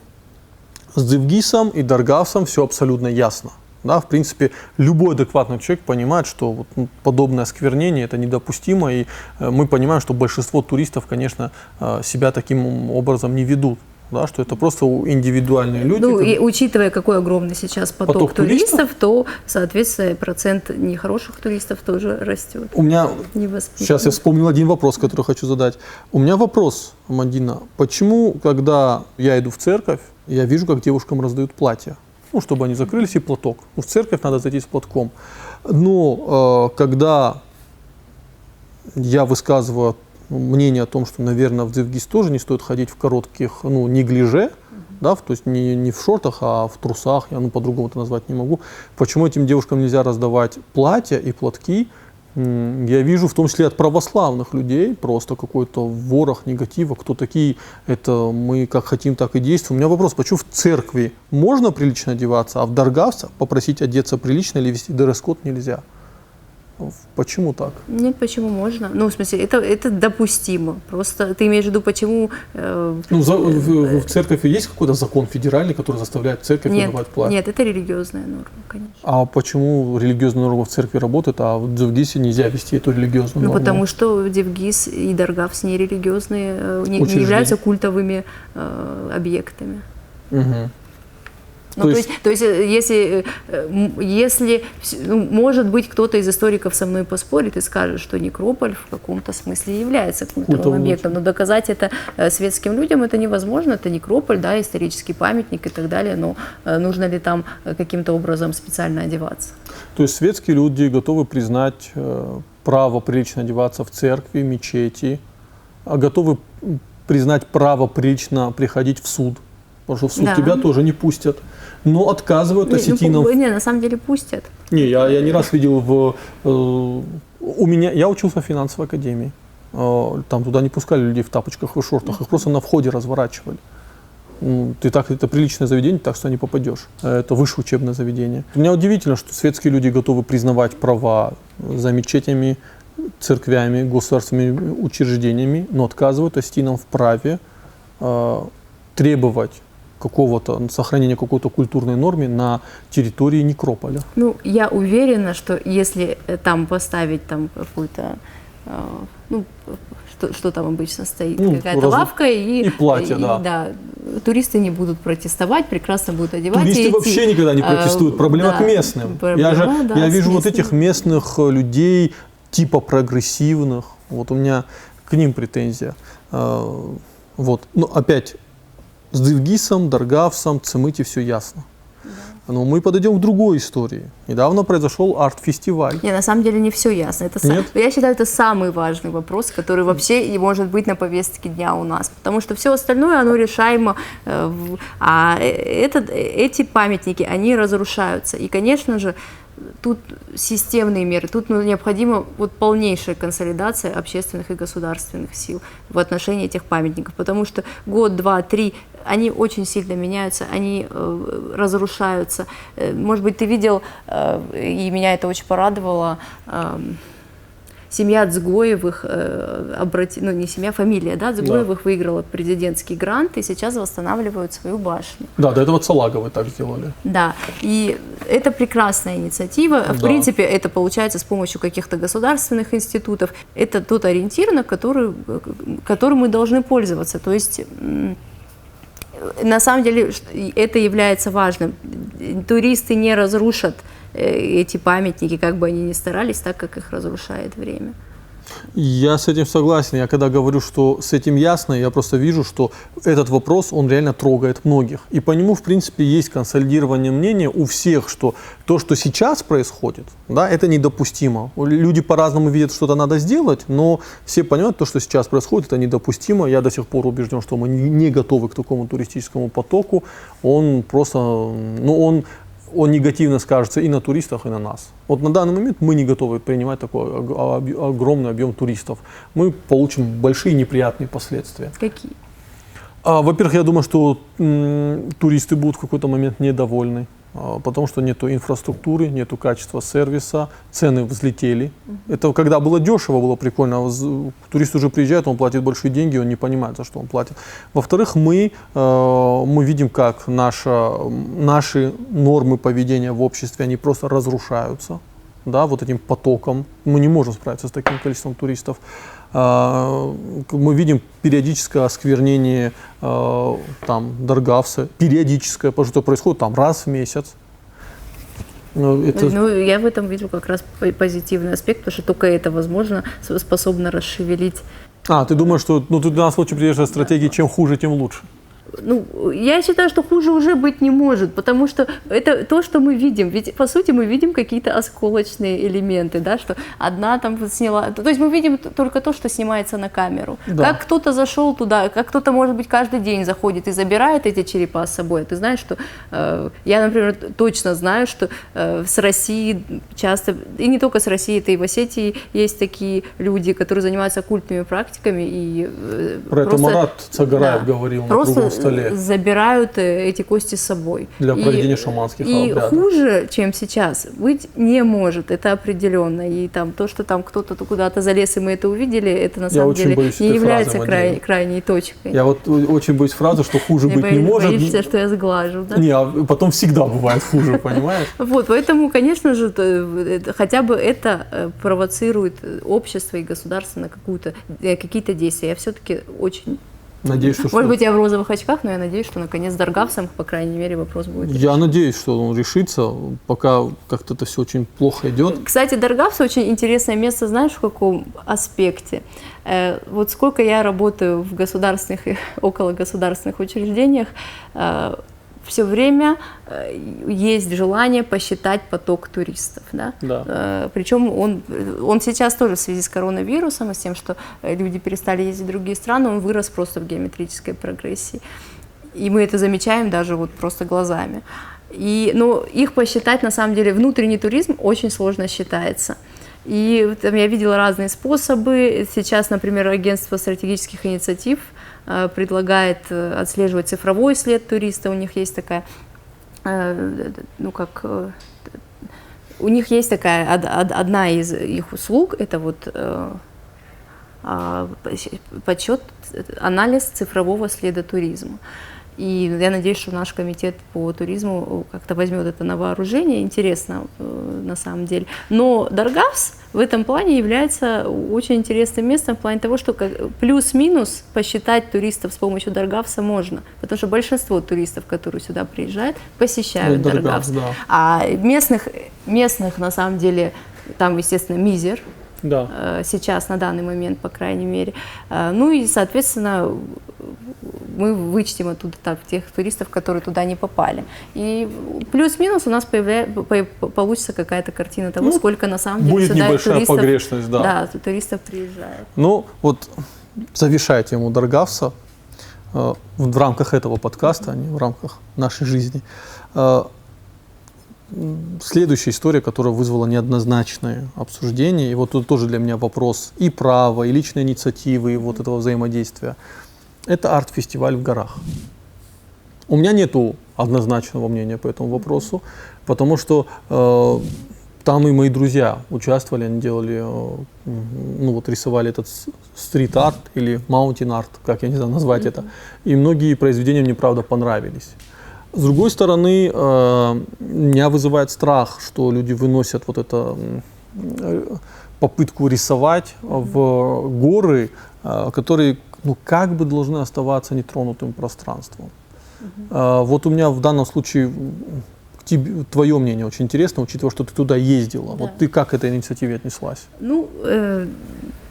С Дивгисом и Даргавсом все абсолютно ясно. Да, в принципе, любой адекватный человек понимает, что вот, подобное осквернение это недопустимо, и мы понимаем, что большинство туристов, конечно, себя таким образом не ведут. Да, что это просто индивидуальные люди. Ну, и учитывая, какой огромный сейчас поток туристов, то, соответственно, процент нехороших туристов тоже растет. У меня, сейчас я вспомнил один вопрос, который хочу задать. У меня вопрос, Мадина, почему, когда я иду в церковь, я вижу, как девушкам раздают платья? Ну, чтобы они закрылись, и платок. Ну, в церковь надо зайти с платком. Но когда я высказываю мнение о том, что, наверное, в Дивгиз тоже не стоит ходить в коротких, ну, неглиже, да, то есть не в шортах, а в трусах, я по-другому это назвать не могу. Почему этим девушкам нельзя раздавать платья и платки? Я вижу в том числе от православных людей просто какой-то ворох негатива, кто такие, это мы как хотим, так и действуем. У меня вопрос, почему в церкви можно прилично одеваться, а в Даргавце попросить одеться прилично или вести дресс-код нельзя? Почему так? Нет, почему можно? Ну, в смысле, это допустимо. Просто ты имеешь в виду, почему... в церкви есть какой-то закон федеральный, который заставляет церковь надевать платье? Нет, это религиозная норма, конечно. А почему религиозная норма в церкви работает, а в Дивгизе нельзя вести эту религиозную норму? Ну, потому что Дивгиз и Даргавс не религиозные, не являются культовыми объектами. Угу. Ну, то есть если может быть, кто-то из историков со мной поспорит и скажет, что некрополь в каком-то смысле является культовым объектом, но доказать это светским людям это невозможно, это некрополь, да, исторический памятник и так далее, но нужно ли там каким-то образом специально одеваться? То есть светские люди готовы признать право прилично одеваться в церкви, мечети, а готовы признать право прилично приходить в суд, потому что в суд тебя тоже не пустят. Но отказывают осетинам. Не, на самом деле пустят. Не, я не раз видел я учился в финансовой академии. Там туда не пускали людей в тапочках и шортах, их просто на входе разворачивали. Это приличное заведение, так что не попадешь. Это высшее учебное заведение. Меня удивительно, что светские люди готовы признавать права за мечетями, церквями, государственными учреждениями, но отказывают осетинам в праве требовать сохранения какой-то культурной нормы на территории некрополя. Ну, я уверена, что если там поставить там какую-то, что там обычно стоит, какая-то лавка и платье, да. Туристы не будут протестовать, прекрасно будут одевать. Туристы вообще никогда не протестуют, проблема к местным. Я вижу вот этих местных людей, типа прогрессивных, вот у меня к ним претензия. Вот, но опять, с Дивгизом, Даргавсом, Цимыти все ясно. Но мы подойдем к другой истории. Недавно произошел арт-фестиваль. Не, на самом деле не все ясно. Я считаю, это самый важный вопрос, который вообще и может быть на повестке дня у нас. Потому что все остальное, оно решаемо. А эти памятники, они разрушаются. И, конечно же, тут системные меры, тут необходима полнейшая консолидация общественных и государственных сил в отношении этих памятников, потому что год, два, три, они очень сильно меняются, они разрушаются. Может быть, ты видел, и меня это очень порадовало, семья Дзгоевых, не семья, фамилия, Дзгоевых выиграла президентский грант и сейчас восстанавливают свою башню. Да, до этого Цалаговы так сделали. Да, и это прекрасная инициатива. В принципе, это получается с помощью каких-то государственных институтов. Это тот ориентир, которым мы должны пользоваться. То есть, на самом деле, это является важным. Туристы не разрушат эти памятники, как бы они ни старались, так как их разрушает время. Я с этим согласен. Я когда говорю, что с этим ясно, я просто вижу, что этот вопрос, он реально трогает многих. И по нему, в принципе, есть консолидирование мнения у всех, что то, что сейчас происходит, да, это недопустимо. Люди по-разному видят, что-то надо сделать, но все понимают, то, что сейчас происходит, это недопустимо. Я до сих пор убежден, что мы не готовы к такому туристическому потоку. Он просто, он негативно скажется и на туристах, и на нас. Вот на данный момент мы не готовы принимать такой огромный объем туристов. Мы получим большие неприятные последствия. Какие? Во-первых, я думаю, что туристы будут в какой-то момент недовольны. потому что нету инфраструктуры, нету качества сервиса, цены взлетели. Это когда было дешево, было прикольно. Турист уже приезжает, он платит большие деньги, он не понимает, за что он платит. Во-вторых, мы видим, как наши нормы поведения в обществе, они просто разрушаются, да, вот этим потоком. Мы не можем справиться с таким количеством туристов. Мы видим периодическое осквернение Даргавса, периодическое, потому что это происходит там раз в месяц. Ну, я в этом вижу как раз позитивный аспект, потому что только это, возможно, способно расшевелить. Ты думаешь, что ты в данном случае придерживаешься стратегии, чем хуже, тем лучше? Я считаю, что хуже уже быть не может, потому что это то, что мы видим. Ведь, по сути, мы видим какие-то осколочные элементы, да, что одна там сняла... То есть мы видим только то, что снимается на камеру. Да. Как кто-то зашел туда, как кто-то, может быть, каждый день заходит и забирает эти черепа с собой. Ты знаешь, что... я, например, точно знаю, что с России часто... И не только с России, это и в Осетии есть такие люди, которые занимаются оккультными практиками. И про это Марат Цагараев говорил на круглом столе. Забирают эти кости с собой. Для проведения шаманских обрядов. И хуже, чем сейчас, быть не может, это определенно. И там то, что там кто-то куда-то залез, и мы это увидели, это на самом деле не является крайней точкой. Я вот очень боюсь фразы, что хуже быть не может. Боишься, что я сглажу, да? Не, а потом всегда бывает хуже, понимаешь? Вот, поэтому, конечно же, хотя бы это провоцирует общество и государство на какие-то действия. Я все-таки очень... Надеюсь, что Может быть, я в розовых очках, но я надеюсь, что наконец с Даргавсом, по крайней мере, вопрос будет решен. Я надеюсь, что он решится, пока как-то это все очень плохо идет. Кстати, Даргавс очень интересное место, знаешь, в каком аспекте? Вот сколько я работаю в государственных и окологосударственных учреждениях, все время есть желание посчитать поток туристов. Да? Да. Причем он сейчас тоже в связи с коронавирусом и с тем, что люди перестали ездить в другие страны, он вырос просто в геометрической прогрессии. И мы это замечаем даже вот просто глазами. Но их посчитать, на самом деле, внутренний туризм очень сложно считается. И там я видела разные способы. Сейчас, например, агентство стратегических инициатив предлагает отслеживать цифровой след туриста. У них есть такая, у них есть такая одна из их услуг, это вот подсчет, анализ цифрового следа туризма. И я надеюсь, что наш комитет по туризму как-то возьмет это на вооружение. Интересно, на самом деле. Но Даргавс в этом плане является очень интересным местом в плане того, что плюс-минус посчитать туристов с помощью Даргавса можно. Потому что большинство туристов, которые сюда приезжают, посещают Даргавс. Да. А местных, на самом деле, там, естественно, мизер. Да. Сейчас, на данный момент, по крайней мере. И, соответственно, мы вычтем оттуда тех туристов, которые туда не попали. И плюс-минус у нас получится какая-то картина того, сколько на самом деле будет сюда небольшая туристов, погрешность, да. Да, туристов приезжает. Вот завершая тему Даргавса, в рамках этого подкаста, а не в рамках нашей жизни, следующая история, которая вызвала неоднозначное обсуждение, и вот тут тоже для меня вопрос и права, и личной инициативы, и вот этого взаимодействия. Это арт-фестиваль в горах. У меня нету однозначного мнения по этому вопросу, потому что там и мои друзья участвовали, они делали, рисовали этот стрит-арт или маунтин-арт, как я не знаю назвать это, и многие произведения мне, правда, понравились. С другой стороны, меня вызывает страх, что люди выносят вот эту попытку рисовать в горы, которые как бы должны оставаться нетронутым пространством. Вот у меня в данном случае твое мнение очень интересно, учитывая, что ты туда ездила. Да. Вот ты как к этой инициативе отнеслась?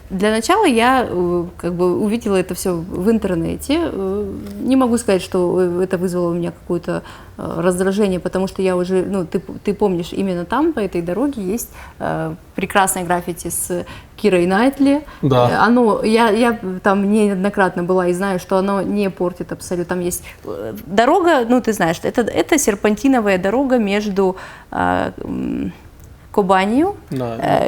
Для начала я увидела это все в интернете. Не могу сказать, что это вызвало у меня какое-то раздражение, потому что я уже, ты помнишь, именно там, по этой дороге, есть прекрасное граффити с Кирой Найтли. Да. Я там неоднократно была и знаю, что оно не портит абсолютно. Там есть дорога, ты знаешь, это серпантиновая дорога между Кубанью, Да.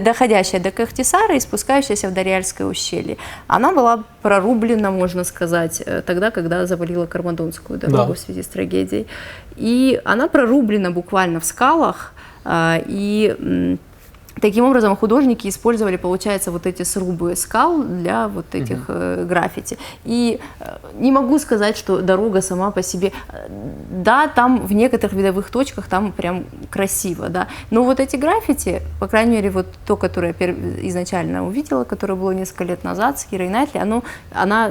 доходящая до Кахтисара и спускающаяся в Дарьяльское ущелье. Она была прорублена, можно сказать, тогда, когда завалила Кармадонскую дорогу, Да. в связи с трагедией. И она прорублена буквально в скалах, таким образом, художники использовали, получается, вот эти срубы скал для вот этих граффити. И не могу сказать, что дорога сама по себе... Да, там в некоторых видовых точках там прям красиво, да. Но вот эти граффити, по крайней мере, вот то, которое я изначально увидела, которое было несколько лет назад с Кирой Найтли, она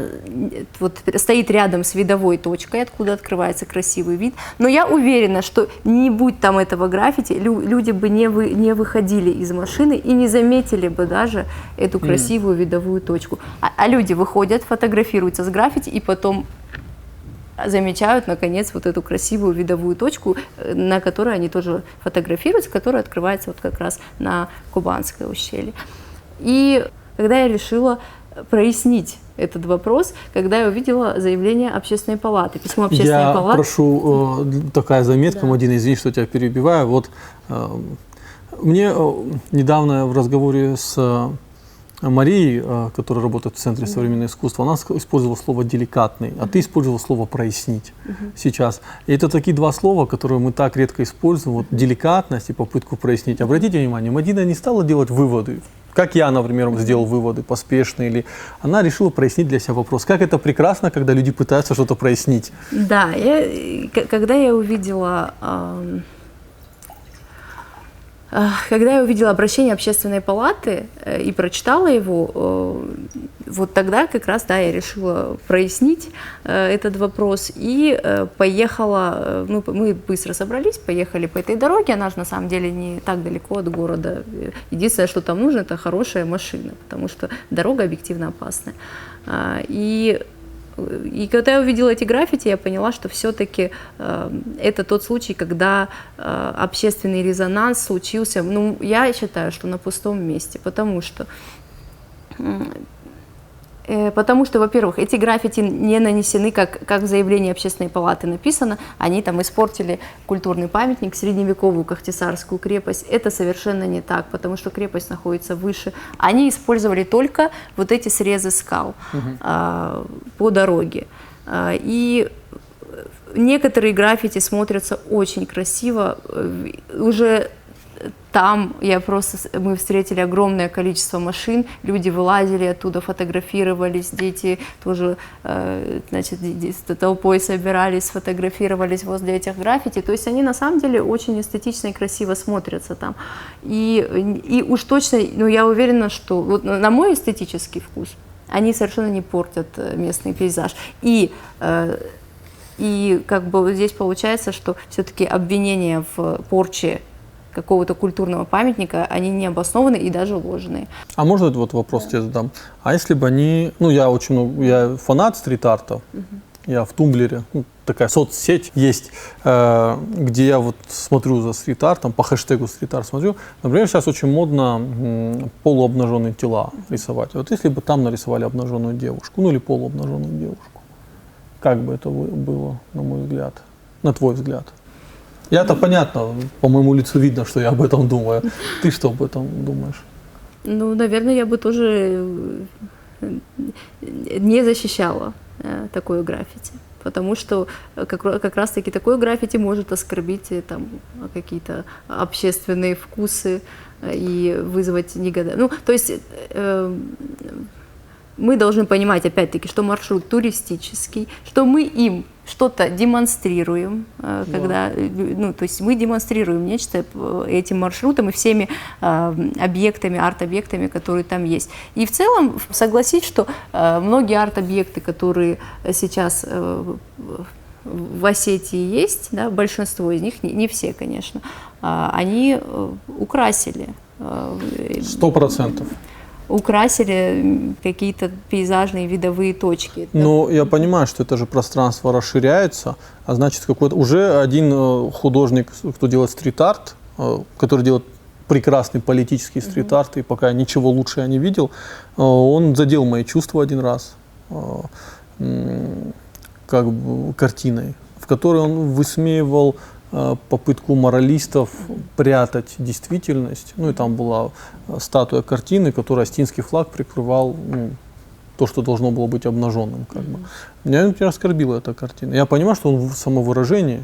вот стоит рядом с видовой точкой, откуда открывается красивый вид. Но я уверена, что не будь там этого граффити, люди бы не выходили из машины и не заметили бы даже эту красивую видовую точку. А люди выходят, фотографируются с граффити и потом замечают, наконец, вот эту красивую видовую точку, на которой они тоже фотографируются, которая открывается вот как раз на Кубанское ущелье. И когда я решила прояснить этот вопрос, когда я увидела заявление Общественной палаты, письмо Общественной палаты. Я прошу, такая заметка, Мадина, извини, что тебя перебиваю. Вот мне недавно в разговоре с Марией, которая работает в Центре современного искусства, она использовала слово «деликатный», а ты использовал слово «прояснить» сейчас. И это такие два слова, которые мы так редко используем, вот деликатность и попытку прояснить. Обратите внимание, Мадина не стала делать выводы, как я, например, сделал выводы поспешные, или она решила прояснить для себя вопрос. Как это прекрасно, когда люди пытаются что-то прояснить. Да, когда я увидела обращение Общественной палаты и прочитала его, вот тогда как раз, да, я решила прояснить этот вопрос и поехала, мы быстро собрались, поехали по этой дороге, она же на самом деле не так далеко от города. Единственное, что там нужно, это хорошая машина, потому что дорога объективно опасная. И когда я увидела эти граффити, я поняла, что все-таки это тот случай, когда общественный резонанс случился, я считаю, что на пустом месте, потому что, во-первых, эти граффити не нанесены, как в заявлении Общественной палаты написано, они там испортили культурный памятник, средневековую Кахтисарскую крепость. Это совершенно не так, потому что крепость находится выше. Они использовали только вот эти срезы скал по дороге. И некоторые граффити смотрятся очень красиво. Уже там мы встретили огромное количество машин, люди вылазили оттуда, фотографировались, дети тоже, толпой собирались, фотографировались возле этих граффити. То есть они на самом деле очень эстетично и красиво смотрятся там. И уж точно, я уверена, что вот на мой эстетический вкус они совершенно не портят местный пейзаж. И как бы здесь получается, что все-таки обвинения в порче какого-то культурного памятника, они не обоснованы и даже ложные. А можно этот вот вопрос тебе задам? А если бы они... я фанат стрит-арта, я в Тумблере, такая соцсеть есть, где я вот смотрю за стрит-артом, по хэштегу стрит-арт смотрю. Например, сейчас очень модно полуобнаженные тела рисовать. Вот если бы там нарисовали обнаженную девушку, или полуобнаженную девушку, как бы это было, на мой взгляд, на твой взгляд? Я-то понятно, по моему лицу видно, что я об этом думаю. Ты что об этом думаешь? Наверное, я бы тоже не защищала такое граффити, потому что как раз-таки такое граффити может оскорбить какие-то общественные вкусы и вызвать негодование. То есть мы должны понимать, опять-таки, что маршрут туристический, что мы им что-то демонстрируем, то есть мы демонстрируем нечто этим маршрутом и всеми объектами, арт-объектами, которые там есть. И в целом согласись, что многие арт-объекты, которые сейчас в Осетии есть, да, большинство из них, не все, конечно, они украсили. 100%. Украсили какие-то пейзажные видовые точки. Но я понимаю, что это же пространство расширяется, а значит, уже один художник, кто делает стрит-арт, который делает прекрасный политический стрит-арт, и пока ничего лучше я не видел, он задел мои чувства один раз картиной, в которой он высмеивал попытку моралистов прятать действительность. Ну и там была статуя картины, которой астинский флаг прикрывал, ну, то, что должно было быть обнаженным. Как бы. Меня, например, оскорбила эта картина. Я понимаю, что он в самовыражении,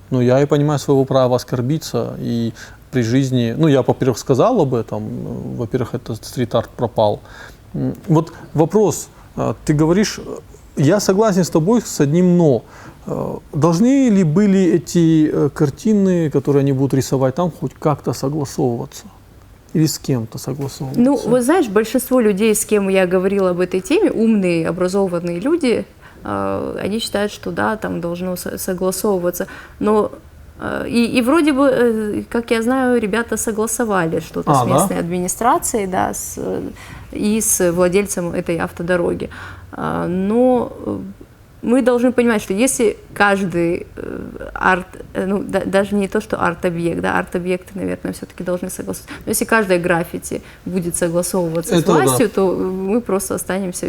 но я и понимаю своего права оскорбиться. И при жизни, ну я, во-первых, сказал об этом, во-первых, этот стрит-арт пропал. Вот вопрос, ты говоришь, я согласен с тобой с одним «но». Должны ли были эти картины, которые они будут рисовать там, хоть как-то согласовываться? Или с кем-то согласовываться? Ну, вот знаешь, большинство людей, с кем я говорила об этой теме, умные, образованные люди, они считают, что да, там должно согласовываться. Но и вроде бы, как я знаю, ребята согласовали что-то с местной администрацией, да, и с владельцем этой автодороги. Но мы должны понимать, что если каждый ну, даже не то, что арт-объект, да, арт-объекты, наверное, все-таки должны согласоваться, но если каждое граффити будет согласовываться с властью, то мы просто останемся,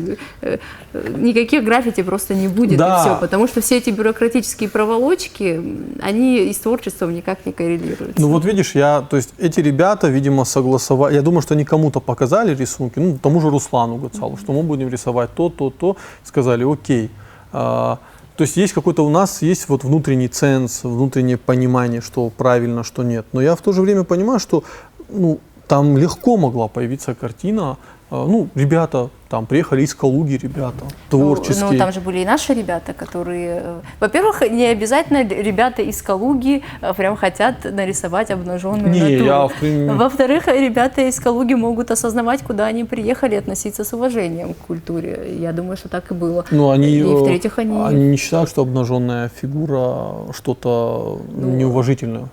никаких граффити просто не будет, и все, потому что все эти бюрократические проволочки, они и с творчеством никак не коррелируются. Ну вот видишь, то есть эти ребята, видимо, согласовали, я думаю, что они кому-то показали рисунки, ну, тому же Руслану Гацалу, что мы будем рисовать то, сказали, окей. То есть есть какой-то у нас есть вот внутренний ценз, внутреннее понимание, что правильно, что нет. Но я в то же время понимаю, что ну, там легко могла появиться картина. Ну, ребята там приехали из Калуги, ребята творческие. Ну, там же были и наши ребята, которые... Во-первых, не обязательно ребята из Калуги прям хотят нарисовать обнаженную натуру. Во-вторых, ребята из Калуги могут осознавать, куда они приехали, относиться с уважением к культуре. Я думаю, что так и было. Но они, и в-третьих, они не считают, что обнаженная фигура что-то неуважительное.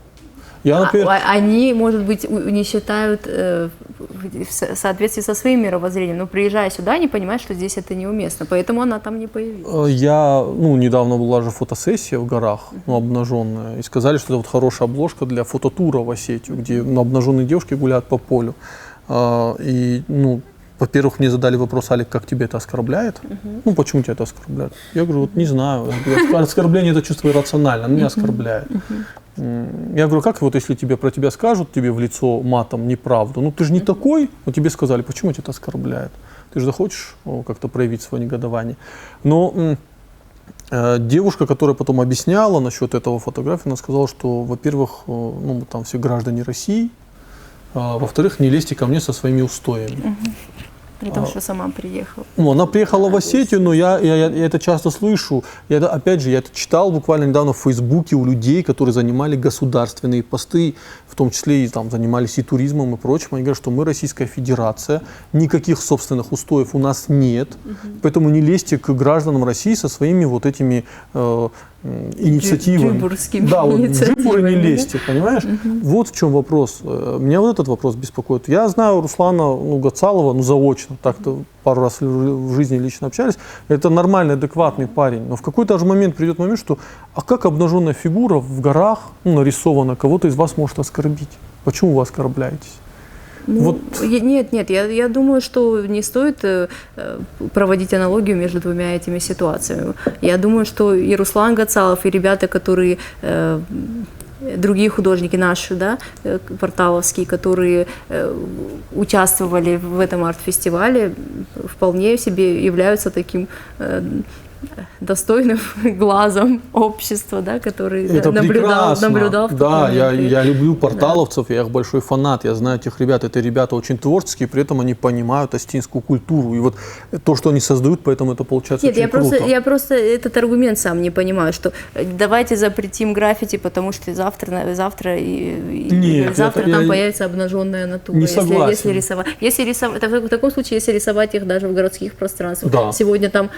Я, например... Они, может быть, не считают в соответствии со своим мировоззрением, но приезжая сюда, они понимают, что здесь это неуместно, поэтому она там не появилась. Недавно была же фотосессия в горах, обнаженная, и сказали, что это вот хорошая обложка для фототура в Осетию, где обнаженные девушки гуляют по полю. Во-первых, мне задали вопрос, Алик, как тебя это оскорбляет? Ну, почему тебя это оскорбляет? Я говорю, вот не знаю. Оскорбление – это чувство иррационально, оно меня оскорбляет. Я говорю, как вот если про тебя скажут, тебе в лицо матом неправду, ну ты же не такой, но тебе сказали, почему тебя это оскорбляет? Ты же захочешь как-то проявить свое негодование. Но девушка, которая потом объясняла насчет этого фотографии, она сказала, что, во-первых, мы там все граждане России, во-вторых, не лезьте ко мне со своими устоями. При том, что сама приехала. Она приехала в Осетию, но я это часто слышу. Я это читал буквально недавно в Фейсбуке у людей, которые занимали государственные посты, в том числе и там занимались и туризмом и прочим. Они говорят, что мы Российская Федерация, никаких собственных устоев у нас нет, поэтому не лезьте к гражданам России со своими вот этими инициативами. Джибуры не лезьте, понимаешь? Вот в чем вопрос. Меня вот этот вопрос беспокоит. Я знаю Руслана Гацалова, заочно, так-то пару раз в жизни лично общались. Это нормальный, адекватный парень. Но в какой-то же момент придет момент, что как обнаженная фигура в горах нарисована, кого-то из вас может оскорбить. Почему вы оскорбляетесь? Нет, я думаю, что не стоит проводить аналогию между двумя этими ситуациями. Я думаю, что и Руслан Гацалов, и ребята, которые другие художники наши, да, порталовские, которые участвовали в этом арт-фестивале, вполне себе являются таким достойным глазом общества, да, который наблюдал. Да, я люблю порталовцев, я их большой фанат, я знаю этих ребят, это ребята очень творческие, при этом они понимают астинскую культуру, и вот то, что они создают, поэтому это получается очень круто. Я просто этот аргумент сам не понимаю, что давайте запретим граффити, потому что завтра там появится обнаженная натура. Не согласен. Если рисовать, в таком случае, если рисовать их даже в городских пространствах, сегодня там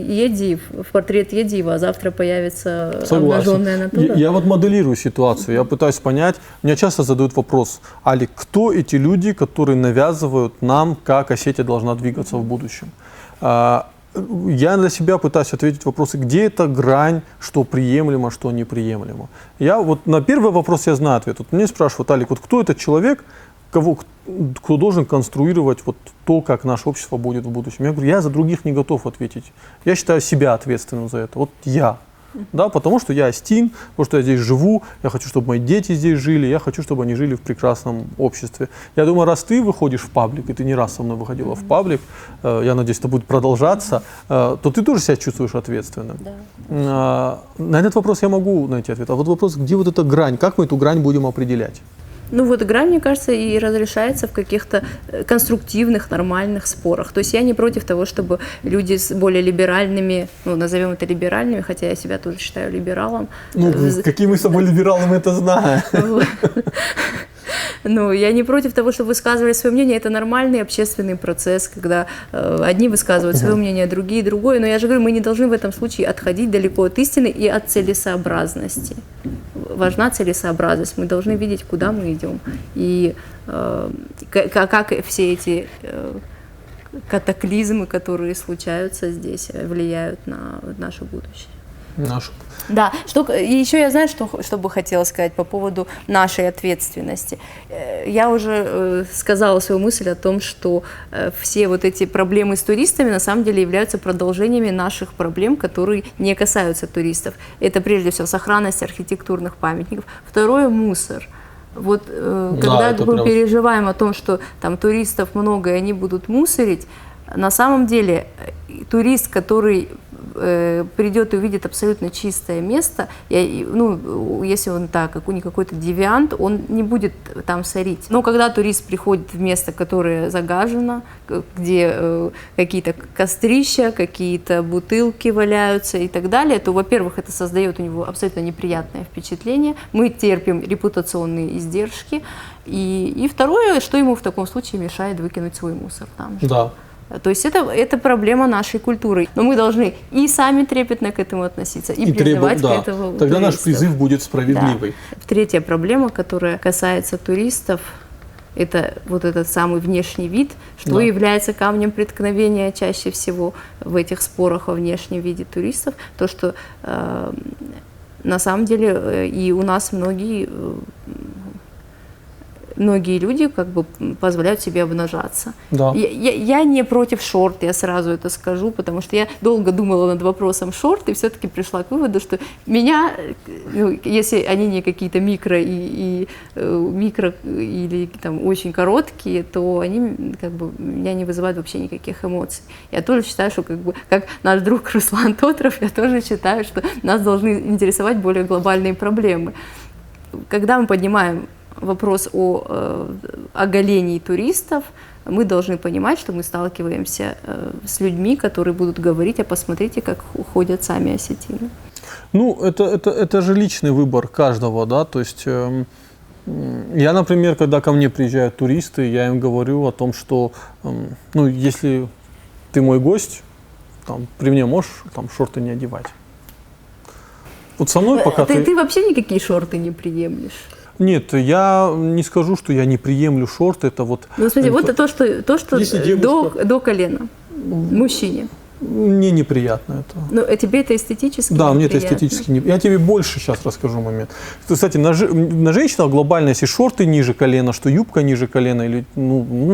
Едив, в портрет Едива, а завтра появится обнаженная натура. Я вот моделирую ситуацию, я пытаюсь понять, меня часто задают вопрос, Алик, кто эти люди, которые навязывают нам, как Осетия должна двигаться в будущем? Я для себя пытаюсь ответить вопросы, где эта грань, что приемлемо, что неприемлемо. Я вот на первый вопрос я знаю ответ. Вот меня спрашивают, Алик, вот кто этот человек, кто должен конструировать вот то, как наше общество будет в будущем. Я говорю, я за других не готов ответить. Я считаю себя ответственным за это. Вот я. Да, потому что я астин, потому что я здесь живу, я хочу, чтобы мои дети здесь жили, я хочу, чтобы они жили в прекрасном обществе. Я думаю, раз ты выходишь в паблик, и ты не раз со мной выходила в паблик, я надеюсь, это будет продолжаться, то ты тоже себя чувствуешь ответственным. На этот вопрос я могу найти ответ. А вот вопрос, где вот эта грань, как мы эту грань будем определять? Ну вот грань, мне кажется, и разрешается в каких-то конструктивных, нормальных спорах. То есть я не против того, чтобы люди с более либеральными, ну назовем это либеральными, хотя я себя тоже считаю либералом. Ну, какие мы с собой либералы, мы это знаем. Ну, я не против того, чтобы высказывали свое мнение. Это нормальный общественный процесс, когда одни высказывают свое мнение, другие другое. Но я же говорю, мы не должны в этом случае отходить далеко от истины и от целесообразности. Важна целесообразность. Мы должны видеть, куда мы идем. И как все эти катаклизмы, которые случаются здесь, влияют на наше будущее. Да, и еще я знаю, что бы хотела сказать по поводу нашей ответственности. Я уже сказала свою мысль о том, что все вот эти проблемы с туристами на самом деле являются продолжениями наших проблем, которые не касаются туристов. Это прежде всего сохранность архитектурных памятников. Второе – мусор. Вот когда мы переживаем о том, что там туристов много и они будут мусорить, на самом деле турист, который придет и увидит абсолютно чистое место, ну, если он не какой-то девиант, он не будет там сорить. Но когда турист приходит в место, которое загажено, где какие-то кострища, какие-то бутылки валяются и так далее, то, во-первых, это создает у него абсолютно неприятное впечатление. Мы терпим репутационные издержки. И второе, что ему в таком случае мешает выкинуть свой мусор там же. Да. То есть это проблема нашей культуры. Но мы должны и сами трепетно к этому относиться, и призывать к этому. Тогда наш призыв будет справедливый. Да. Третья проблема, которая касается туристов, это вот этот самый внешний вид, что является камнем преткновения чаще всего в этих спорах о внешнем виде туристов. То, что на самом деле и у нас многие люди как бы позволяют себе обнажаться. Да. Я не против шорт, я сразу это скажу, потому что я долго думала над вопросом шорт и все-таки пришла к выводу, что меня, если они не какие-то микро или там очень короткие, то они как бы меня не вызывают вообще никаких эмоций. Я тоже считаю, что как наш друг Руслан Тотров, я тоже считаю, что нас должны интересовать более глобальные проблемы. Когда мы поднимаем вопрос о оголении туристов, мы должны понимать, что мы сталкиваемся с людьми, которые будут говорить, а посмотрите, как ходят сами осетины. Ну, это же личный выбор каждого, да, то есть я, например, когда ко мне приезжают туристы, я им говорю о том, что, ну, если ты мой гость, там, при мне можешь там шорты не одевать. Вот со мной пока ты вообще никакие шорты не приемлешь? Нет, я не скажу, что я не приемлю шорты, это вот... Ну, смотри, вот это то, что девушка... до колена, мужчине. Мне неприятно это. Ну, а тебе это эстетически Да, мне это эстетически не... Я тебе больше сейчас расскажу момент. Кстати, на женщинах глобально, если шорты ниже колена, что юбка ниже колена, или,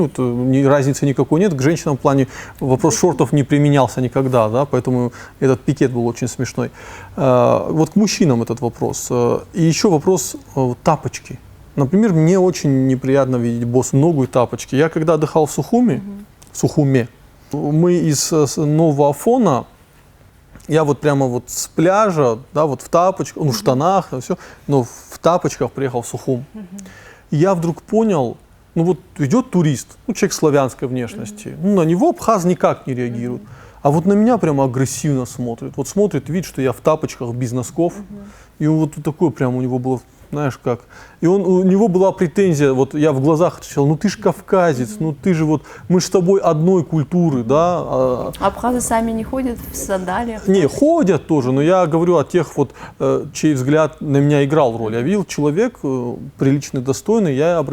это разницы никакой нет. К женщинам в плане вопрос шортов не применялся никогда, да, поэтому этот пикет был очень смешной. Вот к мужчинам этот вопрос. И еще вопрос тапочки. Например, мне очень неприятно видеть босоногую тапочки. Я когда отдыхал в Сухуме, мы из Нового Афона, я вот прямо вот с пляжа, да, вот в тапочках, в штанах, все, но в тапочках приехал в Сухум. И я вдруг понял, ну вот идет турист, человек славянской внешности, на него абхаз никак не реагирует, а вот на меня прямо агрессивно смотрит. Вот смотрит, видит, что я в тапочках без носков, и вот такое прямо у него было, знаешь как. И у него была претензия, вот я в глазах отвечал, ну ты же кавказец, ну ты же вот, мы же с тобой одной культуры, да. Абхазы сами не ходят в сандалиях? Не, ходят тоже, но я говорю о тех вот, чей взгляд на меня играл роль. Я видел человек приличный, достойный, я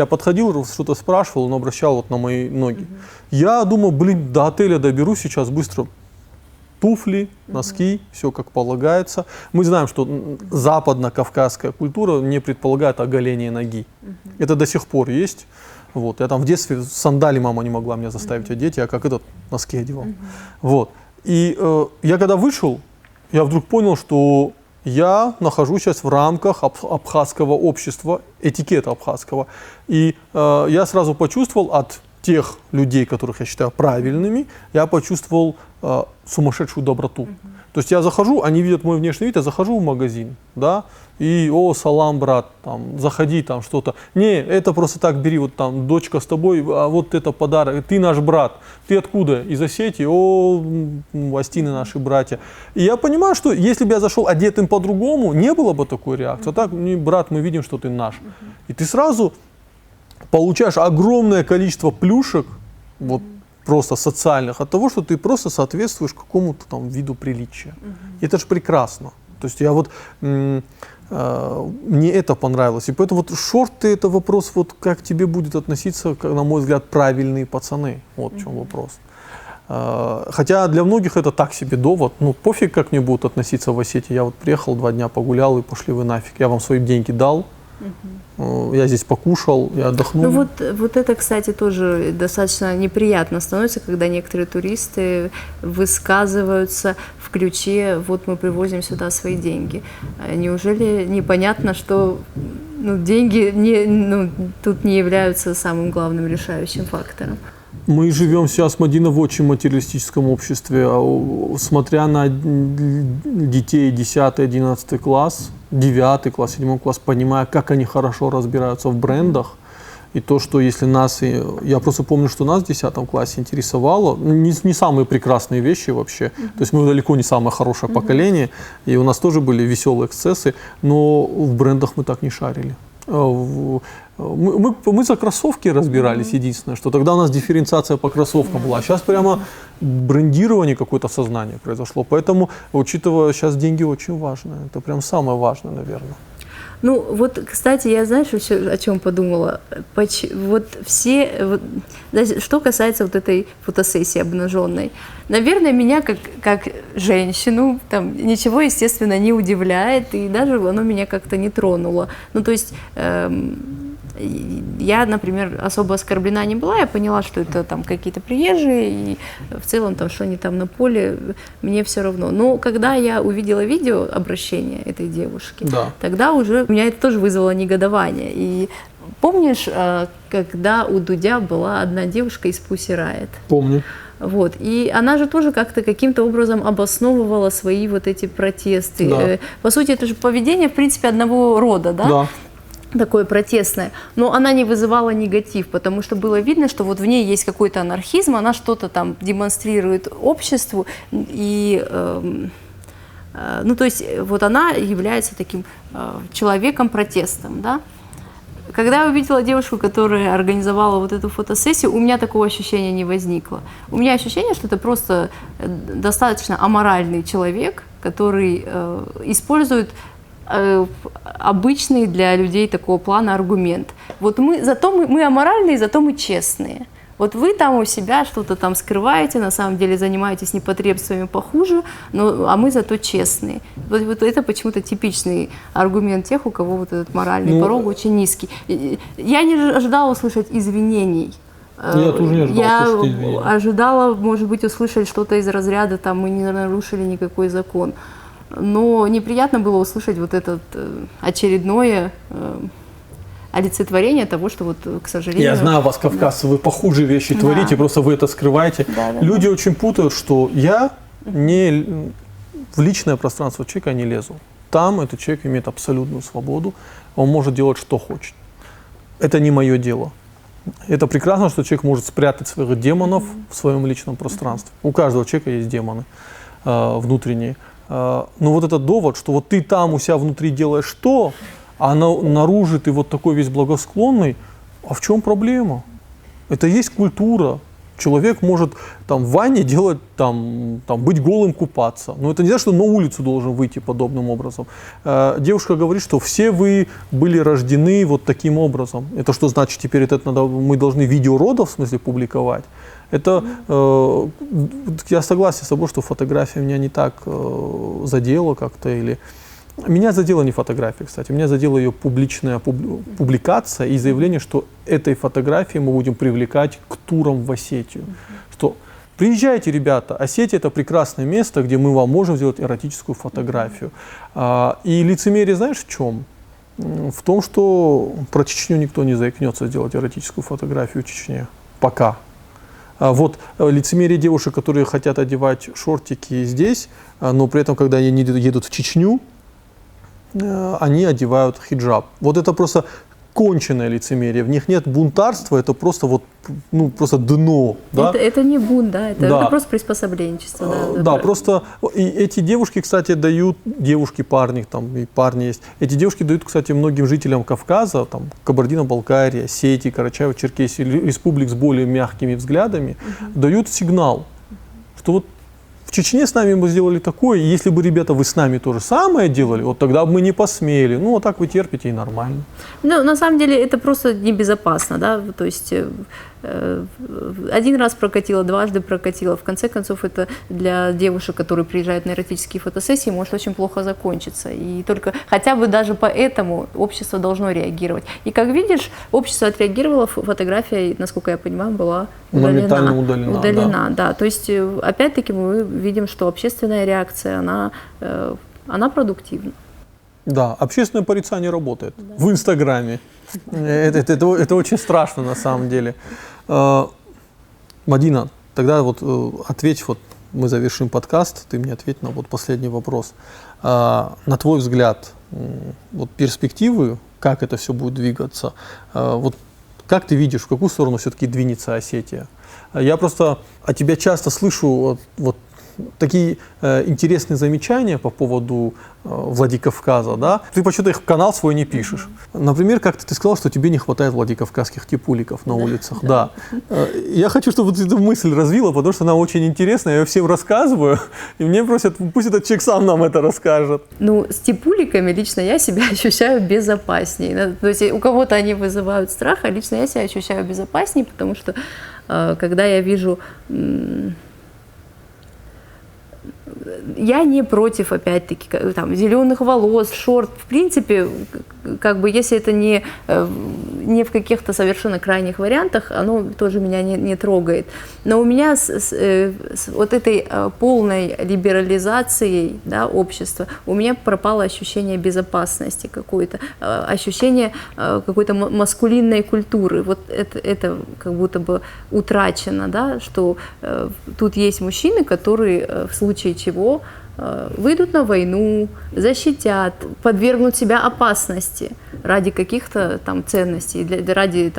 подходил, что-то спрашивал, он обращал вот на мои ноги. Я думал, до отеля доберусь сейчас быстро. Туфли, носки, все как полагается. Мы знаем, что западно-кавказская культура не предполагает оголение ноги. Это до сих пор есть. Вот. Я там в детстве сандали мама не могла меня заставить одеть, я как носки одевал. Вот. И я когда вышел, я вдруг понял, что я нахожусь сейчас в рамках абхазского общества, этикета абхазского. И я сразу почувствовал от тех людей, которых я считаю правильными, я почувствовал сумасшедшую доброту. То есть я захожу, они видят мой внешний вид, я захожу в магазин, да, и о, салам, брат, там, заходи, там что-то. Не, это просто так бери, вот там, дочка с тобой, а вот это подарок, ты наш брат. Ты откуда? Из Осетии? О, остины наши братья. И я понимаю, что если бы я зашел одетым по-другому, не было бы такой реакции. А так, брат, мы видим, что ты наш. И ты сразу получаешь огромное количество плюшек, вот, просто социальных, от того, что ты просто соответствуешь какому-то там виду приличия. И это же прекрасно. То есть я вот, мне это понравилось. И поэтому вот шорты — это вопрос, вот как тебе будет относиться, на мой взгляд, правильные пацаны. Вот в чем вопрос. Хотя для многих это так себе довод. Ну, пофиг, как мне будут относиться в Осетии. Я вот приехал, 2 дня погулял, и пошли вы нафиг. Я вам свои деньги дал. Я здесь покушал, я отдохнул. Ну вот это, кстати, тоже достаточно неприятно становится, когда некоторые туристы высказываются в ключе: вот мы привозим сюда свои деньги. Неужели непонятно, что деньги тут не являются самым главным решающим фактором? Мы живем сейчас, Мадина, в очень материалистическом обществе. Смотря на детей 10-11 класс, 9 класс, 7 класс, понимая, как они хорошо разбираются в брендах, и то, что если нас... Я просто помню, что нас в 10 классе интересовало не самые прекрасные вещи вообще. То есть мы далеко не самое хорошее поколение, и у нас тоже были веселые эксцессы, но в брендах мы так не шарили. Мы за кроссовки разбирались, единственное, что тогда у нас дифференциация по кроссовкам была. А сейчас прямо брендирование какое-то сознание произошло. Поэтому, учитывая, сейчас деньги очень важны. Это прям самое важное, наверное. Ну, вот, кстати, я, знаешь, о чем подумала? Что касается вот этой фотосессии обнаженной, наверное, меня как женщину там ничего, естественно, не удивляет, и даже оно меня как-то не тронуло. Ну, то есть... Я, например, особо оскорблена не была, я поняла, что это там какие-то приезжие, и в целом там, что они там на поле, мне все равно. Но когда я увидела видео обращения этой девушки, тогда уже у меня это тоже вызвало негодование. И помнишь, когда у Дудя была одна девушка из Pussy Riot? Помню. Вот. И она же тоже как-то каким-то образом обосновывала свои вот эти протесты. Да. По сути, это же поведение, в принципе, одного рода, да? Да. Такое протестное, но она не вызывала негатив, потому что было видно, что вот в ней есть какой-то анархизм, она что-то там демонстрирует обществу, и, ну, то есть, вот она является таким человеком-протестом, да. Когда я увидела девушку, которая организовала вот эту фотосессию, у меня такого ощущения не возникло. У меня ощущение, что это просто достаточно аморальный человек, который использует обычный для людей такого плана аргумент. Вот мы аморальные, зато мы честные. Вот вы там у себя что-то там скрываете, на самом деле занимаетесь непотребствами похуже, а мы зато честные. Вот это почему-то типичный аргумент тех, у кого вот этот моральный порог очень низкий. Я не ожидала услышать извинений. Я тоже не ожидала услышать извинений. Я ожидала, может быть, услышать что-то из разряда, там, мы не нарушили никакой закон. Но неприятно было услышать вот это очередное олицетворение того, что вот, к сожалению... Я знаю вас, кавказцы, вы похуже вещи творите, просто вы это скрываете. Люди очень путают, что я не в личное пространство человека не лезу. Там этот человек имеет абсолютную свободу, он может делать, что хочет. Это не мое дело. Это прекрасно, что человек может спрятать своих демонов в своем личном пространстве. У каждого человека есть демоны внутренние. Но вот этот довод, что вот ты там у себя внутри делаешь что, а наружу ты вот такой весь благосклонный, а в чем проблема? Это есть культура. Человек может там в ванне делать, там быть голым, купаться. Но это не значит, что на улицу должен выйти подобным образом. Девушка говорит, что все вы были рождены вот таким образом. Это что значит, теперь мы должны видеородов, в смысле, публиковать? Это, я согласен с собой, что фотография меня не так задела как-то, или... Меня задела не фотография, кстати, меня задела ее публичная публикация и заявление, что этой фотографией мы будем привлекать к турам в Осетию. Что Приезжайте, ребята, Осетия – это прекрасное место, где мы вам можем сделать эротическую фотографию. И лицемерие знаешь в чем? В том, что про Чечню никто не заикнется сделать эротическую фотографию в Чечне. Пока. Вот лицемерие девушек, которые хотят одевать шортики здесь, но при этом, когда они едут в Чечню, они одевают хиджаб. Вот это просто конченное лицемерие. В них нет бунтарства, это просто вот, ну, просто дно. Да? Это не бунт, да, это просто приспособленчество. Да, просто и эти девушки, кстати, дают, девушки, парни, там и парни есть, эти девушки дают, кстати, многим жителям Кавказа, там, Кабардино-Балкарии, Осетии, Карачаево-Черкесии, республик с более мягкими взглядами, дают сигнал, что вот в Чечне с нами мы сделали такое, и если бы, ребята, вы с нами то же самое делали, вот тогда бы мы не посмели. Ну, вот так вы терпите, и нормально. Ну, на самом деле, это просто небезопасно, да, то есть один раз прокатило, дважды прокатило. В конце концов, это для девушек, которые приезжают на эротические фотосессии, может очень плохо закончиться. И только хотя бы даже поэтому общество должно реагировать. И как видишь, общество отреагировало, фотография, насколько я понимаю, была моментально удалена. Да. То есть, опять-таки, мы видим, что общественная реакция, она продуктивна. Да, общественное порицание работает в Инстаграме. Это очень страшно на самом деле. Мадина, тогда вот ответь, вот мы завершим подкаст, ты мне ответь на вот последний вопрос. На твой взгляд, вот перспективы, как это все будет двигаться, вот как ты видишь, в какую сторону все-таки двинется Осетия? Я просто от тебя часто слышу вот такие интересные замечания по поводу Владикавказа, да? Ты почему-то их в канал свой не пишешь. Например, как ты сказал, что тебе не хватает владикавказских типуликов на улицах. Да. Я хочу, чтобы ты эту мысль развила, потому что она очень интересная, я ее всем рассказываю, и мне просят, пусть этот человек сам нам это расскажет. Ну, с типуликами лично я себя ощущаю безопаснее. То есть у кого-то они вызывают страх, а лично я себя ощущаю безопаснее, потому что когда я вижу... Я не против, опять-таки, там, зеленых волос, шорт. В принципе, как бы, если это не в каких-то совершенно крайних вариантах, оно тоже меня не трогает. Но у меня с вот этой полной либерализацией, да, общества, у меня пропало ощущение безопасности какое-то, ощущение какой-то маскулинной культуры. Вот это как будто бы утрачено, да, что тут есть мужчины, которые в случае чего выйдут на войну, защитят, подвергнут себя опасности ради каких-то там ценностей, ради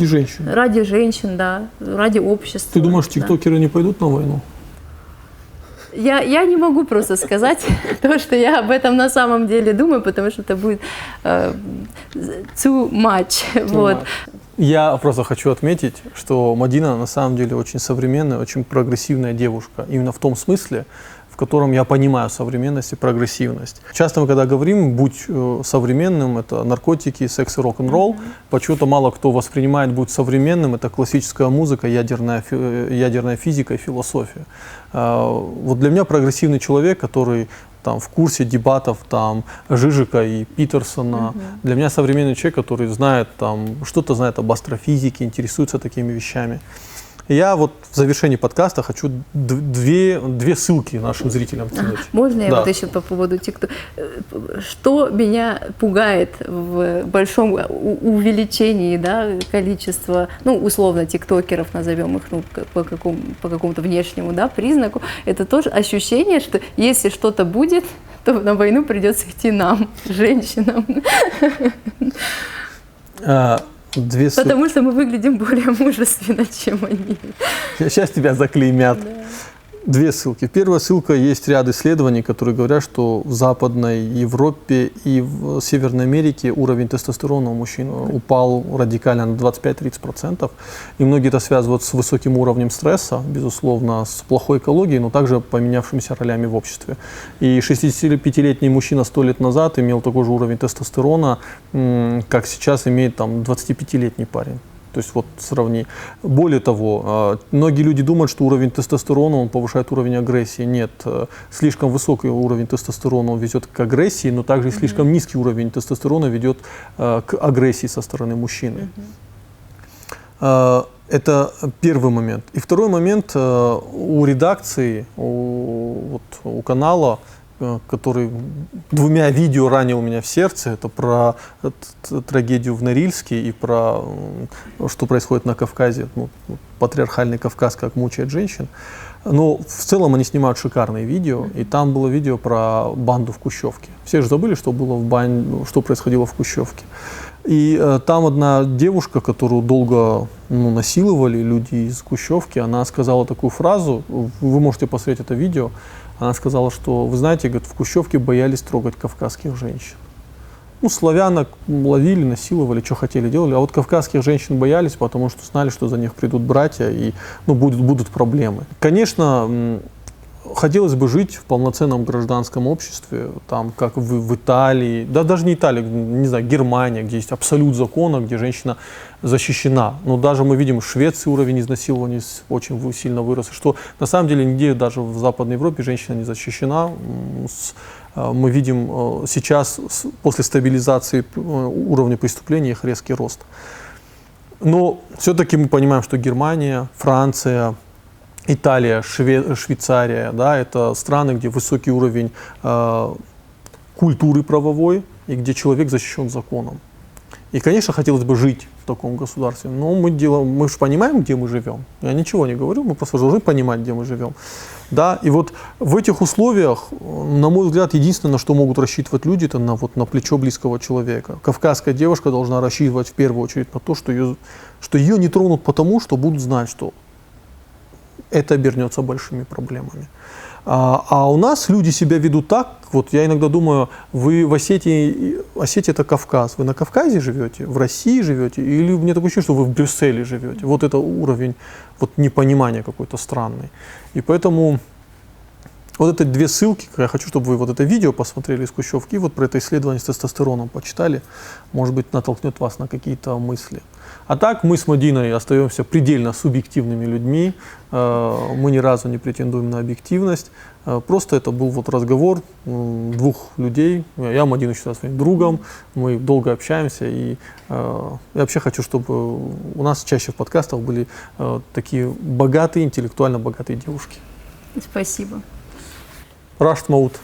женщин. Ради женщин, да, ради общества. Ты думаешь, тиктокеры не пойдут на войну? Я не могу просто сказать то, что я об этом на самом деле думаю, потому что это будет too much. Вот. Я просто хочу отметить, что Мадина на самом деле очень современная, очень прогрессивная девушка. Именно в том смысле, в котором я понимаю современность и прогрессивность. Часто мы, когда говорим, будь современным, это наркотики, секс и рок-н-ролл, почему-то мало кто воспринимает будь современным, это классическая музыка, ядерная физика и философия. Вот для меня прогрессивный человек, который там, в курсе дебатов там, Жижика и Питерсона. Для меня современный человек, который знает, там, что-то знает об астрофизике, интересуется такими вещами. И я вот в завершении подкаста хочу две ссылки нашим зрителям кинуть. Можно я вот еще по поводу ТикТока? Что меня пугает в большом увеличении, да, количества, ну, условно, тиктокеров, назовем их, ну, по какому-то внешнему, да, признаку, это тоже ощущение, что если что-то будет, то на войну придется идти нам, женщинам. Потому что мы выглядим более мужественно, чем они. Сейчас тебя заклеймят. Да. Две ссылки. Первая ссылка, есть ряд исследований, которые говорят, что в Западной Европе и в Северной Америке уровень тестостерона у мужчин упал радикально на 25-30%. И многие это связывают с высоким уровнем стресса, безусловно, с плохой экологией, но также поменявшимися ролями в обществе. И 65-летний мужчина 100 лет назад имел такой же уровень тестостерона, как сейчас имеет там 25-летний парень. То есть вот сравни. Более того, многие люди думают, что уровень тестостерона он повышает уровень агрессии. Нет, слишком высокий уровень тестостерона он ведет к агрессии, но также и слишком низкий уровень тестостерона ведет к агрессии со стороны мужчины. Это первый момент. И второй момент, у редакции, у канала, который 2 видео ранил меня в сердце, это про трагедию в Норильске и про что происходит на Кавказе, патриархальный Кавказ, как мучает женщин. Но в целом они снимают шикарные видео, и там было видео про банду в Кущевке. Все же забыли, что было что происходило в Кущевке. И там одна девушка, которую долго насиловали люди из Кущевки, она сказала такую фразу, вы можете посмотреть это видео, она сказала, что, вы знаете, говорит, в Кущевке боялись трогать кавказских женщин. Славянок ловили, насиловали, что хотели, делали, а вот кавказских женщин боялись, потому что знали, что за них придут братья и будут проблемы. Конечно, хотелось бы жить в полноценном гражданском обществе, там, как в Италии, да даже не Италия, не знаю, Германия, где есть абсолют закона, где женщина защищена. Но даже мы видим, в Швеции уровень изнасилования очень сильно вырос, что на самом деле нигде даже в Западной Европе женщина не защищена. Мы видим сейчас, после стабилизации уровня преступлений, их резкий рост. Но все-таки мы понимаем, что Германия, Франция, Италия, Швейцария, да, это страны, где высокий уровень культуры правовой и где человек защищен законом. И, конечно, хотелось бы жить в таком государстве, но мы же понимаем, где мы живем. Я ничего не говорю, мы просто должны понимать, где мы живем. Да, и вот в этих условиях, на мой взгляд, единственное, на что могут рассчитывать люди, это на плечо близкого человека. Кавказская девушка должна рассчитывать в первую очередь на то, что ее не тронут потому, что будут знать, что это обернется большими проблемами. А у нас люди себя ведут так, вот я иногда думаю, вы в Осетии это Кавказ, вы на Кавказе живете, в России живете, или мне такое ощущение, что вы в Брюсселе живете. Вот это уровень непонимания какой-то странный. И поэтому вот это 2 ссылки, я хочу, чтобы вы вот это видео посмотрели из Кущевки, вот про это исследование с тестостероном почитали, может быть, натолкнет вас на какие-то мысли. А так мы с Мадиной остаемся предельно субъективными людьми, мы ни разу не претендуем на объективность, просто это был разговор 2 людей, я Мадину считаю своим другом, мы долго общаемся, и я вообще хочу, чтобы у нас чаще в подкастах были такие богатые, интеллектуально богатые девушки. Спасибо. Рашт Маут.